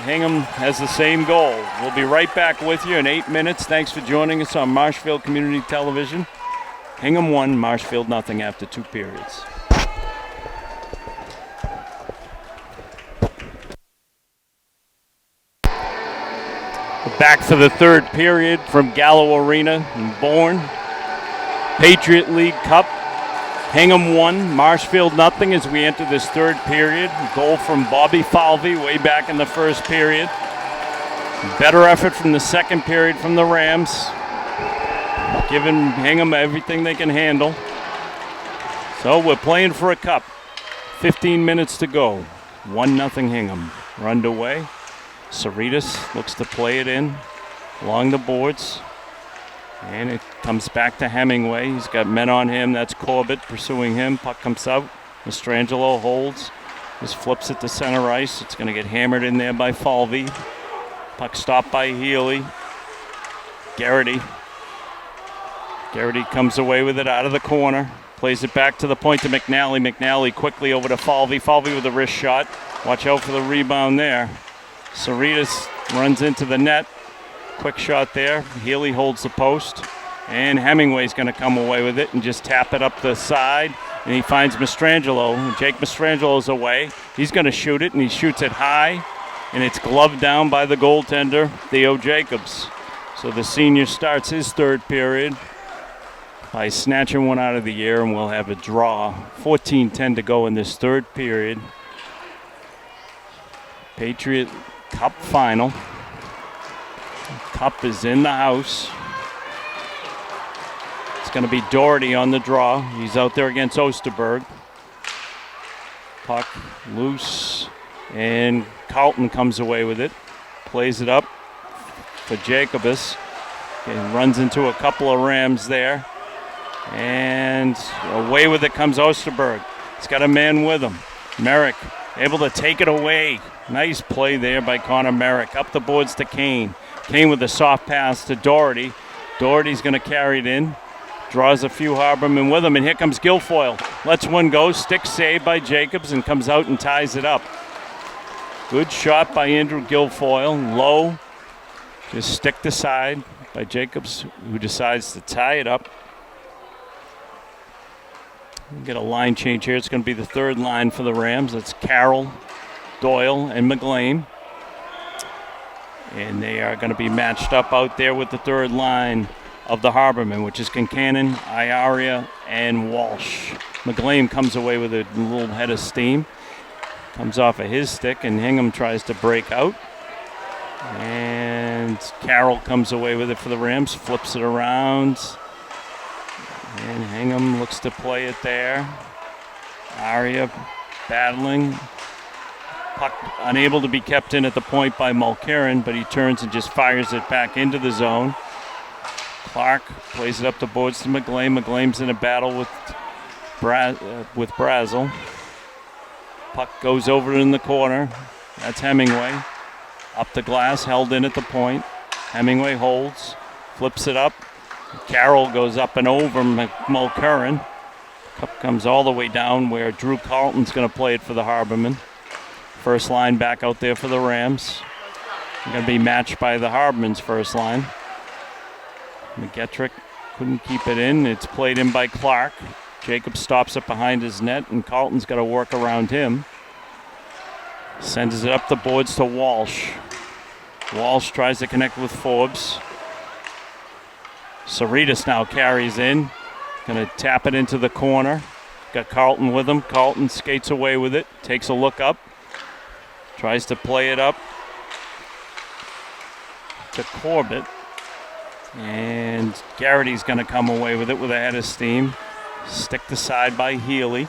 Hingham has the same goal. We'll be right back with you in 8 minutes. Thanks for joining us on Marshfield Community Television. Hingham 1, Marshfield 0 after 2 periods. Back for the third period from Gallo Arena in Bourne. Patriot League Cup. Hingham 1, Marshfield 0 as we enter this third period. Goal from Bobby Falvey way back in the first period. Better effort from the second period from the Rams. Giving Hingham everything they can handle. So we're playing for a cup. 15 minutes to go. 1-0 Hingham. We're underway. Saritas looks to play it in along the boards. And it comes back to Hemingway. He's got men on him. That's Corbett pursuing him. Puck comes out. Mastrangelo holds. Just flips it to center ice. It's going to get hammered in there by Falvey. Puck stopped by Healy. Garrity. Garrity comes away with it out of the corner. Plays it back to the point to McNally. McNally quickly over to Falvey. Falvey with a wrist shot. Watch out for the rebound there. Saritas runs into the net. Quick shot there. Healy holds the post. And Hemingway's going to come away with it and just tap it up the side. And he finds Mastrangelo. Jake Mastrangelo's away. He's going to shoot it, and he shoots it high. And it's gloved down by the goaltender, Theo Jacobs. So the senior starts his third period by snatching one out of the air, and we'll have a draw. 14:10 to go in this third period. Patriot Cup final. Cup is in the house. It's going to be Doherty on the draw. He's out there against Osterberg. Puck loose, and Carlton comes away with it. Plays it up for Jacobus. And runs into a couple of Rams there. And away with it comes Osterberg. He's got a man with him. Merrick able to take it away. Nice play there by Connor Merrick. Up the boards to Kane. Kane with a soft pass to Doherty. Doherty's going to carry it in. Draws a few Harberman with him, and here comes Guilfoyle. Lets one go, stick saved by Jacobs, and comes out and ties it up. Good shot by Andrew Guilfoyle, low, just sticked aside by Jacobs, who decides to tie it up. We'll get a line change here. It's going to be the third line for the Rams. That's Carroll, Doyle, and McGlane. And they are going to be matched up out there with the third line of the Harberman, which is Kincannon, Iaria, and Walsh. McGlane comes away with a little head of steam. Comes off of his stick, and Hingham tries to break out. And Carroll comes away with it for the Rams, flips it around. And Hingham looks to play it there. Aria battling. Puck unable to be kept in at the point by Mulcairn, but he turns and just fires it back into the zone. Clark plays it up the boards to McGlane. McGlane's in a battle with Brazel. Puck goes over in the corner. That's Hemingway. Up the glass, held in at the point. Hemingway holds, flips it up. Carroll goes up and over Mulcairn. Cup comes all the way down where Drew Carlton's going to play it for the Harberman. First line back out there for the Rams. Going to be matched by the Harberman's first line. McGettrick couldn't keep it in. It's played in by Clark. Jacob stops it behind his net, and Carlton's got to work around him. Sends it up the boards to Walsh. Walsh tries to connect with Forbes. Saritas now carries in. Going to tap it into the corner. Got Carlton with him. Carlton skates away with it. Takes a look up. Tries to play it up to Corbett. And Garrity's going to come away with it with a head of steam. Sticked aside by Healy.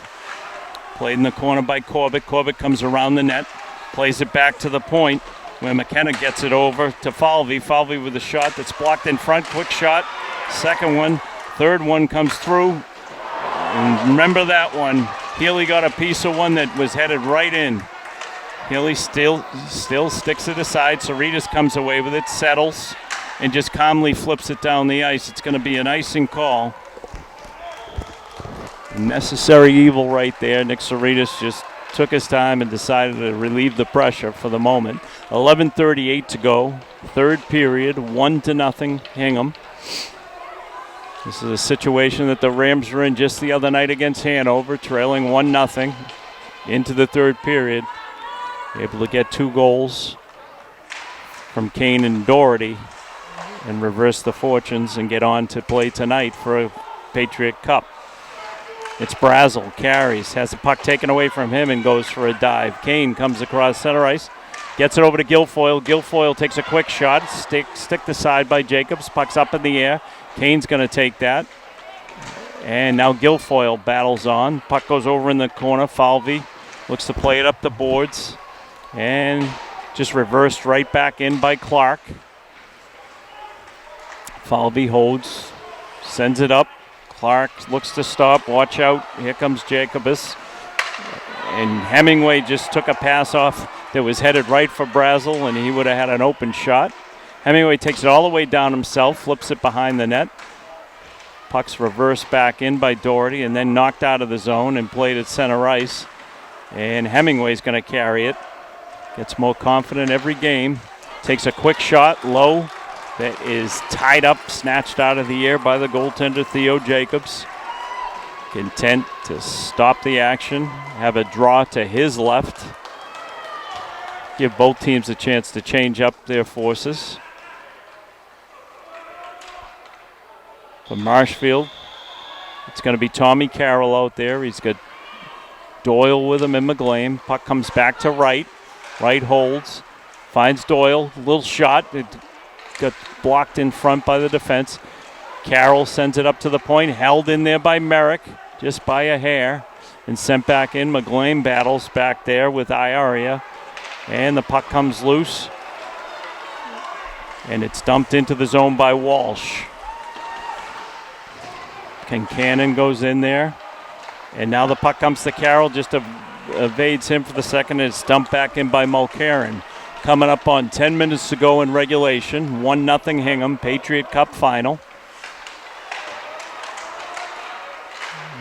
Played in the corner by Corbett. Corbett comes around the net. Plays it back to the point where McKenna gets it over to Falvey. Falvey with a shot that's blocked in front. Quick shot. Second one. Third one comes through. And remember that one. Healy got a piece of one that was headed right in. Healy still sticks it aside. Saritas comes away with it. Settles. And just calmly flips it down the ice. It's going to be an icing call. Necessary evil right there. Nick Saritas just took his time and decided to relieve the pressure for the moment. 11:38 to go. Third period, 1-0 Hingham. This is a situation that the Rams were in just the other night against Hanover, trailing 1-0 into the third period. Able to get 2 goals from Kane and Doherty and reverse the fortunes and get on to play tonight for a Patriot Cup. It's Brazel, carries, has the puck taken away from him and goes for a dive. Kane comes across center ice, gets it over to Guilfoyle. Guilfoyle takes a quick shot, sticked aside by Jacobs, puck's up in the air. Kane's going to take that. And now Guilfoyle battles on. Puck goes over in the corner. Falvey looks to play it up the boards. And just reversed right back in by Clark. Falvey holds, sends it up. Clark looks to stop. Watch out. Here comes Jacobus. And Hemingway just took a pass off that was headed right for Brazel, and he would have had an open shot. Hemingway takes it all the way down himself, flips it behind the net. Puck's reversed back in by Doherty and then knocked out of the zone and played at center ice. And Hemingway's going to carry it. Gets more confident every game. Takes a quick shot, low. That is tied up, snatched out of the air by the goaltender, Theo Jacobs. Content to stop the action, have a draw to his left. Give both teams a chance to change up their forces. For Marshfield, it's going to be Tommy Carroll out there. He's got Doyle with him and McGlane. Puck comes back to right. Right holds. Finds Doyle. Little shot. It got blocked in front by the defense. Carroll sends it up to the point. Held in there by Merrick. Just by a hair. And sent back in. McGlane battles back there with Iaria. And the puck comes loose. And it's dumped into the zone by Walsh. Kincannon goes in there. And now the puck comes to Carroll. Just evades him for the second. And it's dumped back in by Mulcairn. coming up on 10 minutes to go in regulation. 1-0 Hingham, Patriot Cup final.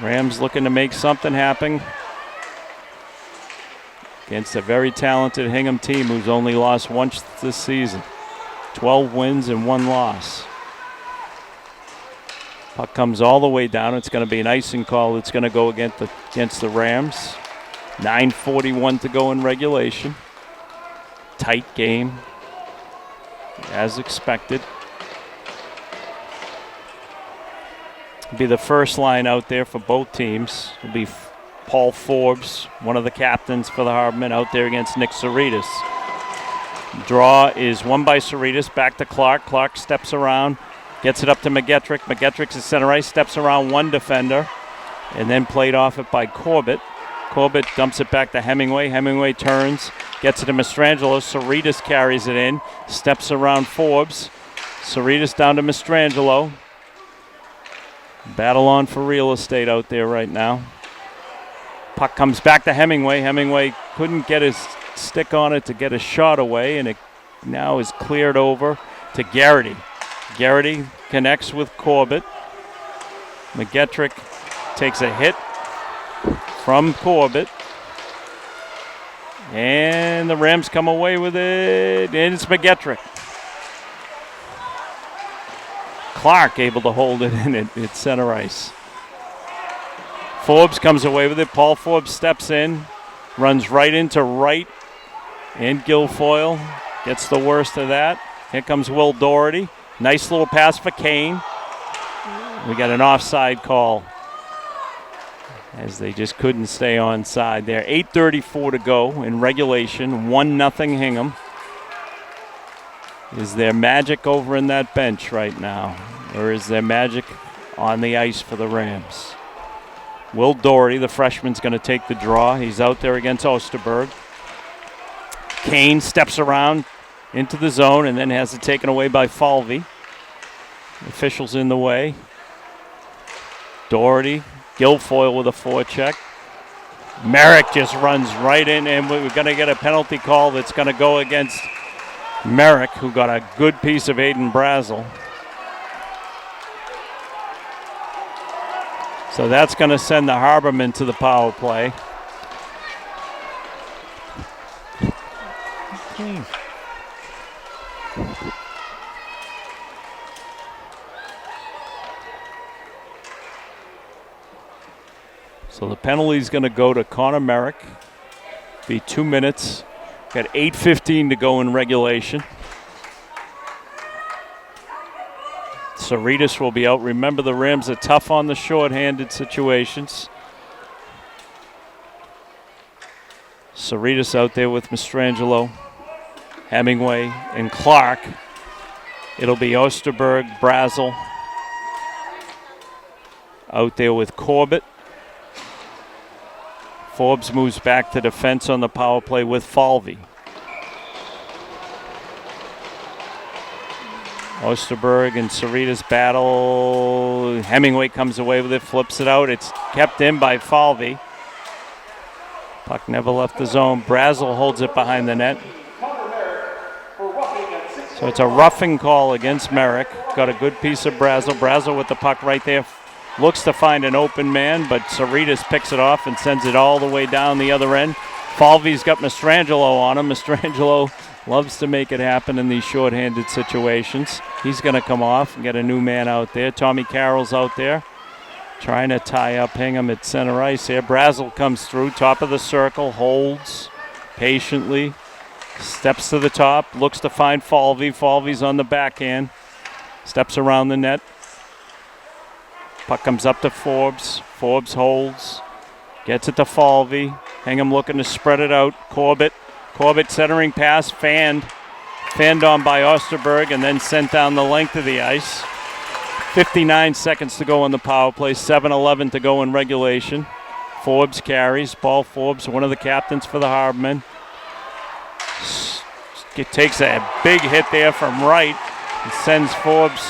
Rams looking to make something happen against a very talented Hingham team who's only lost once this season. 12 wins and 1 loss. Puck comes all the way down. It's going to be an icing call. It's going to go against the Rams. 9:41 to go in regulation. Tight game, as expected. It'll be the first line out there for both teams. It'll be Paul Forbes, one of the captains for the Harbmen, out there against Nick Saritas. Draw is won by Saritas. Back to Clark. Clark steps around, gets it up to McGettrick. McGettrick's at center ice, steps around one defender, and then played off it by Corbett. Corbett dumps it back to Hemingway. Hemingway turns, gets it to Mastrangelo. Saritas carries it in, steps around Forbes. Saritas down to Mastrangelo. Battle on for real estate out there right now. Puck comes back to Hemingway. Hemingway couldn't get his stick on it to get a shot away, and it now is cleared over to Garrity. Garrity connects with Corbett. McGettrick takes a hit from Corbett. And the Rams come away with it, and it's McGettrick. Clark able to hold it in at center ice. Forbes comes away with it. Paul Forbes steps in, runs right into Wright and Guilfoyle. Gets the worst of that. Here comes Will Doherty. Nice little pass for Kane. We got an offside call, as they just couldn't stay onside there. 8:34 to go in regulation. 1-0 Hingham. Is there magic over in that bench right now, or is there magic on the ice for the Rams? Will Doherty, the freshman's going to take the draw. He's out there against Osterberg. Kane steps around into the zone and then has it taken away by Falvey. Officials in the way. Doherty, Guilfoyle with a forecheck. Merrick just runs right in, and we're going to get a penalty call that's going to go against Merrick, who got a good piece of Aiden Brazel. So that's going to send the Harbormen to the power play. So the penalty is going to go to Connor Merrick. Be 2 minutes. Got 8:15 to go in regulation. Saritas will be out. Remember, the Rams are tough on the shorthanded situations. Saritas out there with Mastrangelo, Hemingway, and Clark. It'll be Osterberg, Brazel out there with Corbett. Forbes moves back to defense on the power play with Falvey. Osterberg and Saritas battle. Hemingway comes away with it, flips it out. It's kept in by Falvey. Puck never left the zone. Brazel holds it behind the net. So it's a roughing call against Merrick. Got a good piece of Brazel. Brazel with the puck right there. Looks to find an open man, but Saritas picks it off and sends it all the way down the other end. Falvey's got Mastrangelo on him. Mastrangelo loves to make it happen in these shorthanded situations. He's going to come off and get a new man out there. Tommy Carroll's out there trying to tie up Hingham at center ice here. Brazel comes through, top of the circle, holds patiently, steps to the top, looks to find Falvey. Falvey's on the backhand, steps around the net. Puck comes up to Forbes. Forbes holds, gets it to Falvey. Hingham looking to spread it out. Corbett centering pass, fanned on by Osterberg, and then sent down the length of the ice. 59 seconds to go on the power play, 7:11 to go in regulation. Forbes carries. Paul Forbes, one of the captains for the Harbmen. It takes a big hit there from Wright and sends Forbes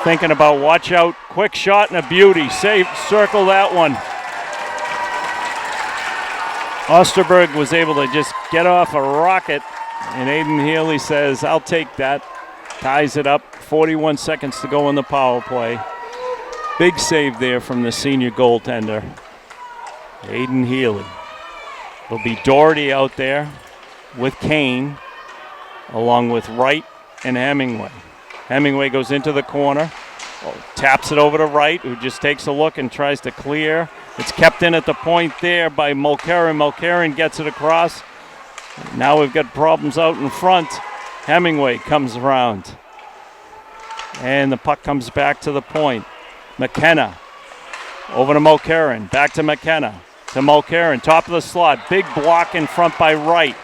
thinking about watch out. Quick shot and a beauty. Save, circle that one. Osterberg was able to just get off a rocket And Aiden Healy says, I'll take that. Ties it up. 41 seconds to go in the power play. Big save there from the senior goaltender, Aiden Healy. It'll be Doherty out there with Kane, along with Wright and Hemingway. Hemingway goes into the corner, taps it over to Wright, who just takes a look and tries to clear. It's kept in at the point there by Mulcairn. Mulcairn gets it across. Now we've got problems out in front. Hemingway comes around. And the puck comes back to the point. McKenna over to Mulcairn. Back to McKenna. To Mulcairn, top of the slot. Big block in front by Wright.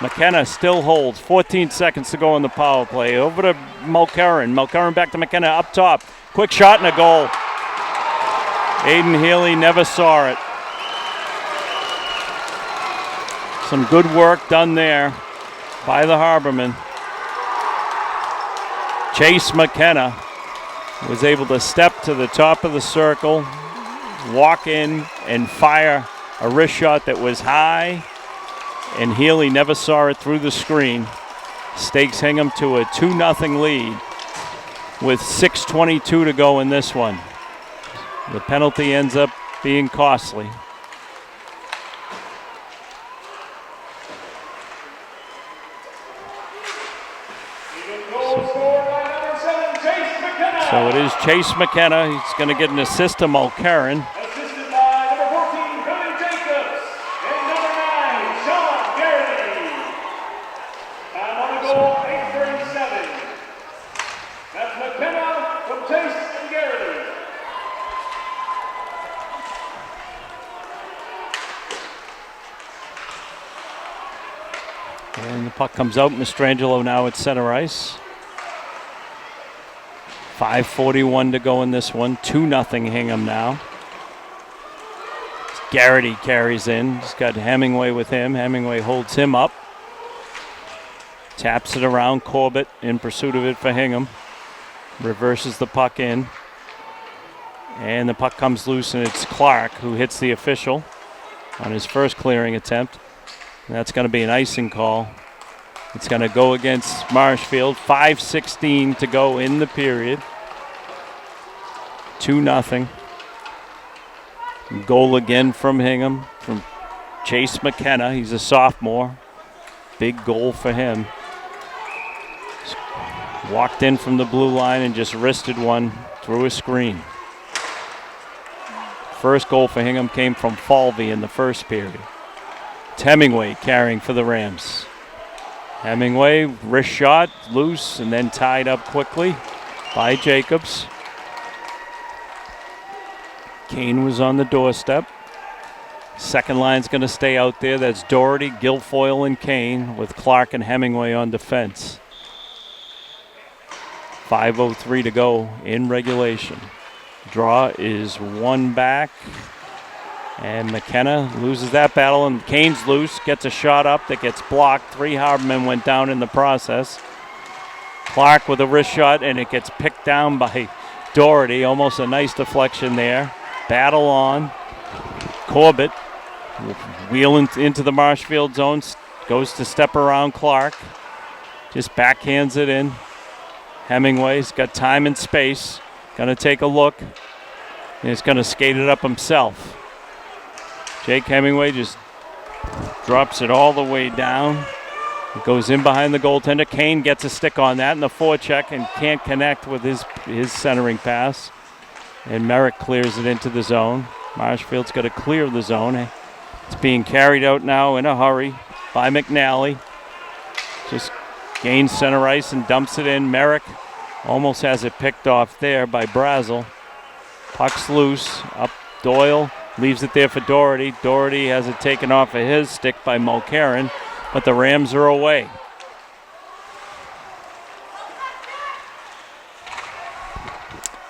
McKenna still holds. 14 seconds to go in the power play. Over to Mulcairn. Mulcairn back to McKenna up top. Quick shot and a goal. Aiden Healy never saw it. Some good work done there by the Harbormen. Chase McKenna was able to step to the top of the circle, walk in and fire a wrist shot that was high, and Healy never saw it through the screen. Stakes Hingham to a 2-0 lead with 6:22 to go in this one. The penalty ends up being costly. So it is Chase McKenna. He's going to get an assist to Mulcairn. Assisted by number 14, Billy Jacobs, and number 9, Sean Garrity. Time on the goal, 8:37. That's McKenna from Chase and Garrity. And the puck comes out. Mastrangelo now at center ice. 5:41 to go in this one. 2-0 Hingham now. Garrity carries in. He's got Hemingway with him. Hemingway holds him up. Taps it around. Corbett in pursuit of it for Hingham. Reverses the puck in. And the puck comes loose, and it's Clark who hits the official on his first clearing attempt. And that's going to be an icing call. It's going to go against Marshfield. 5:16 to go in the period. 2-0. Goal again from Hingham, from Chase McKenna. He's a sophomore. Big goal for him. Walked in from the blue line and just wristed one through a screen. First goal for Hingham came from Falvey in the first period. It's Hemingway carrying for the Rams. Hemingway, wrist shot, loose, and then tied up quickly by Jacobs. Kane was on the doorstep. Second line's going to stay out there. That's Doherty, Guilfoyle, and Kane, with Clark and Hemingway on defense. 5:03 to go in regulation. Draw is one back. And McKenna loses that battle, and Kane's loose, gets a shot up that gets blocked. 3 Harbormen went down in the process. Clark with a wrist shot, and it gets picked down by Doherty. Almost a nice deflection there. Battle on. Corbett wheeling into the Marshfield zone, goes to step around Clark. Just backhands it in. Hemingway's got time and space. Going to take a look, and he's going to skate it up himself. Jake Hemingway just drops it all the way down. It goes in behind the goaltender. Kane gets a stick on that in the forecheck and can't connect with his centering pass. And Merrick clears it into the zone. Marshfield's got to clear the zone. It's being carried out now in a hurry by McNally. Just gains center ice and dumps it in. Merrick almost has it picked off there by Brazel. Puck's loose. Up Doyle. Leaves it there for Doherty. Doherty has it taken off of his stick by Mulcairn, but the Rams are away.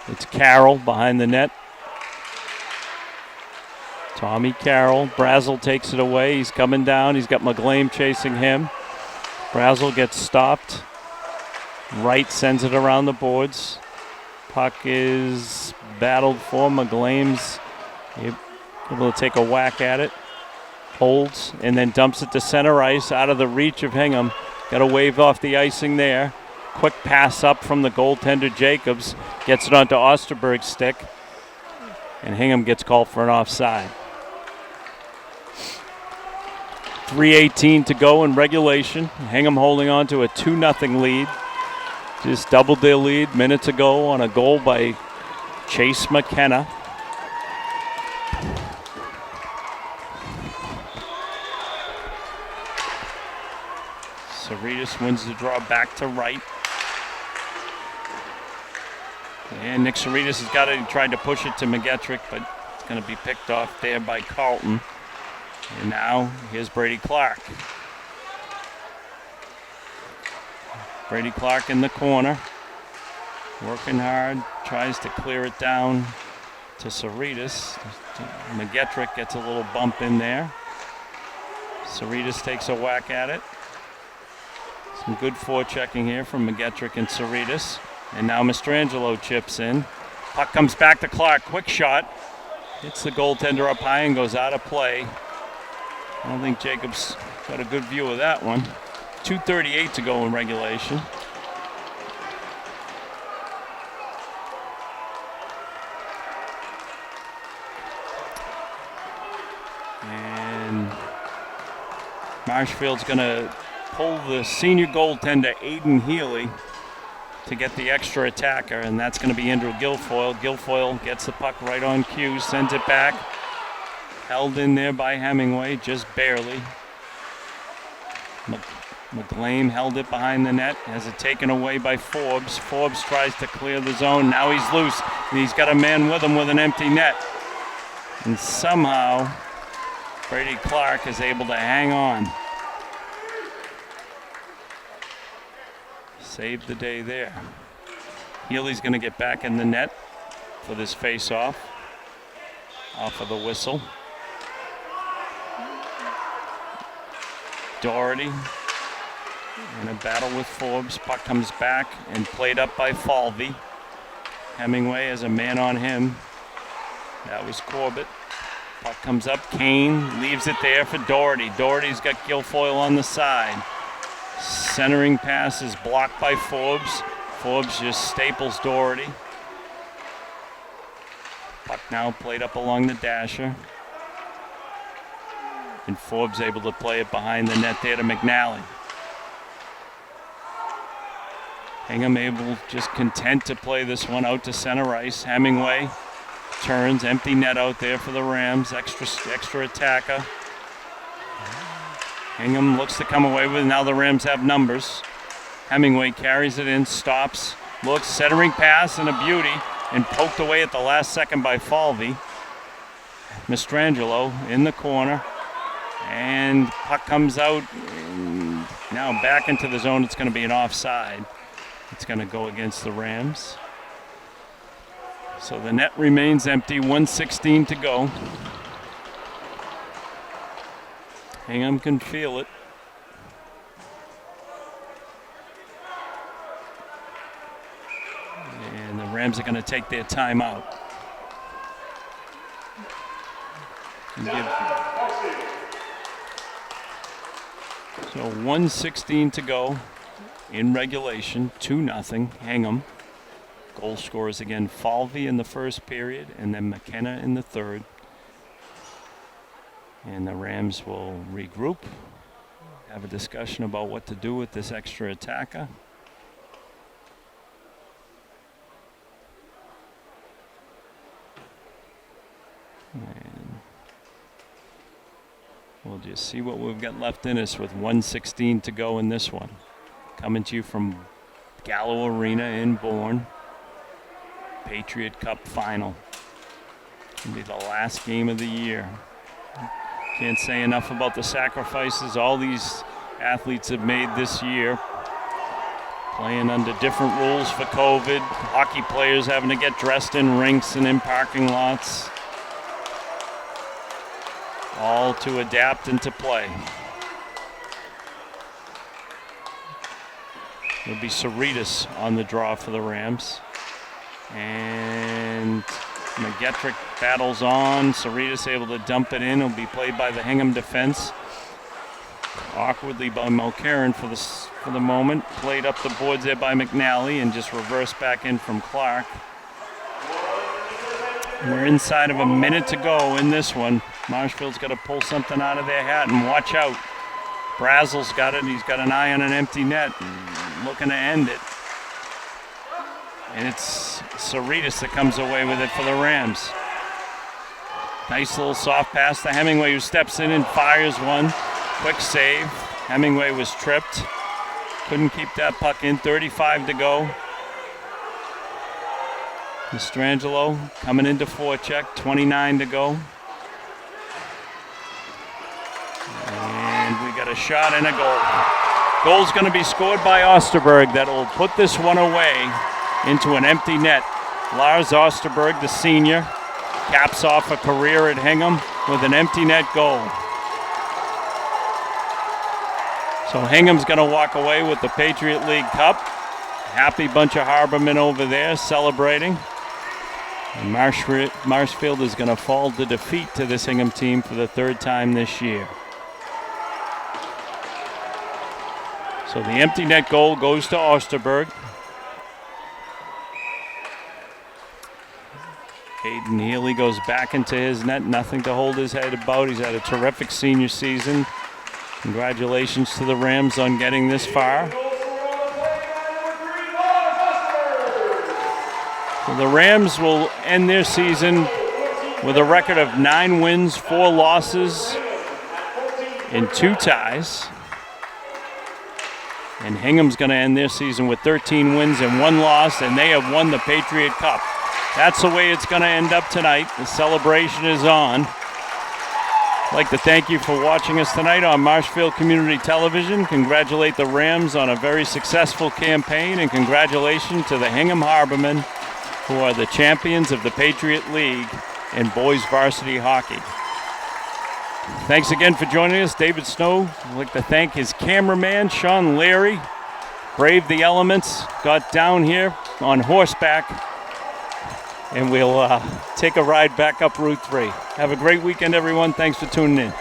It's Carroll behind the net. Tommy Carroll. Brazel takes it away. He's coming down. He's got McGlame chasing him. Brazel gets stopped. Wright sends it around the boards. Puck is battled for. McGlame's able to take a whack at it. Holds and then dumps it to center ice out of the reach of Hingham. Got to wave off the icing there. Quick pass up from the goaltender Jacobs. Gets it onto Osterberg's stick. And Hingham gets called for an offside. 3:18 to go in regulation. Hingham holding on to a 2-0 lead. Just doubled their lead minutes ago on a goal by Chase McKenna. Cerritos wins the draw back to right. And Nick Cerritos has got it. He tried to push it to McGettrick, but it's going to be picked off there by Carlton. And now here's Brady Clark. Brady Clark in the corner. Working hard. Tries to clear it down to Cerritos. McGettrick gets a little bump in there. Cerritos takes a whack at it. Some good forechecking here from McGettrick and Cerritos. And now Mastrangelo chips in. Puck comes back to Clark. Quick shot. Hits the goaltender up high and goes out of play. I don't think Jacobs got a good view of that one. 2:38 to go in regulation. And Marshfield's going to pull the senior goaltender Aiden Healy to get the extra attacker, and that's going to be Andrew Guilfoyle. Guilfoyle gets the puck right on cue, sends it back. Held in there by Hemingway, just barely. McLean held it behind the net, has it taken away by Forbes. Forbes tries to clear the zone, now he's loose, and he's got a man with him with an empty net. And somehow, Brady Clark is able to hang on. Saved the day there. Healy's going to get back in the net for this face-off. Off of the whistle. Doherty in a battle with Forbes. Puck comes back and played up by Falvey. Hemingway has a man on him. That was Corbett. Puck comes up. Kane leaves it there for Doherty. Doherty's got Guilfoyle on the side. Centering pass is blocked by Forbes. Forbes just staples Doherty. Puck now played up along the dasher. And Forbes able to play it behind the net there to McNally. Hingham able, just content to play this one out to center ice. Hemingway turns, empty net out there for the Rams. Extra attacker. Hingham looks to come away with it. Now the Rams have numbers. Hemingway carries it in, stops, looks, centering pass and a beauty, and poked away at the last second by Falvey. Mastrangelo in the corner. And puck comes out. Now back into the zone. It's going to be an offside. It's going to go against the Rams. So the net remains empty. 1:16 to go. Hingham can feel it. And the Rams are going to take their timeout. So 1:16 to go in regulation, 2-0, Hingham. Goal scorers again, Falvey in the first period and then McKenna in the third. And the Rams will regroup, have a discussion about what to do with this extra attacker. And we'll just see what we've got left in us with 1:16 to go in this one. Coming to you from Gallo Arena in Bourne. Patriot Cup final. It'll be the last game of the year. Can't say enough about the sacrifices all these athletes have made this year. Playing under different rules for COVID. Hockey players having to get dressed in rinks and in parking lots. All to adapt and to play. It'll be Cerritos on the draw for the Rams. And McGettrick battles on. Cerritos able to dump it in. It'll be played by the Hingham defense. Awkwardly by Mulcairn for the moment. Played up the boards there by McNally and just reversed back in from Clark. We're inside of a minute to go in this one. Marshfield's got to pull something out of their hat and watch out. Brazel's got it. He's got an eye on an empty net, looking to end it. And it's Cerritos that comes away with it for the Rams. Nice little soft pass to Hemingway, who steps in and fires one. Quick save. Hemingway was tripped. Couldn't keep that puck in. 35 to go. Mastrangelo coming into forecheck. 29 to go. And we got a shot and a goal. Goal's going to be scored by Osterberg. That will put this one away into an empty net. Lars Osterberg, the senior, caps off a career at Hingham with an empty net goal. So Hingham's going to walk away with the Patriot League Cup. Happy bunch of Harbormen over there celebrating. And Marshfield is going to fall to defeat to this Hingham team for the third time this year. So the empty net goal goes to Osterberg. Aiden Healy goes back into his net, nothing to hold his head about. He's had a terrific senior season. Congratulations to the Rams on getting this far. So the Rams will end their season with a record of 9 wins, 4 losses, and 2 ties. And Hingham's going to end their season with 13 wins and 1 loss, and they have won the Patriot Cup. That's the way it's going to end up tonight. The celebration is on. I'd like to thank you for watching us tonight on Marshfield Community Television. Congratulate the Rams on a very successful campaign, and congratulations to the Hingham Harbormen, who are the champions of the Patriot League in boys varsity hockey. Thanks again for joining us. David Snow. I'd like to thank his cameraman, Sean Leary. Braved the elements, got down here on horseback, and we'll take a ride back up Route 3. Have a great weekend, everyone. Thanks for tuning in.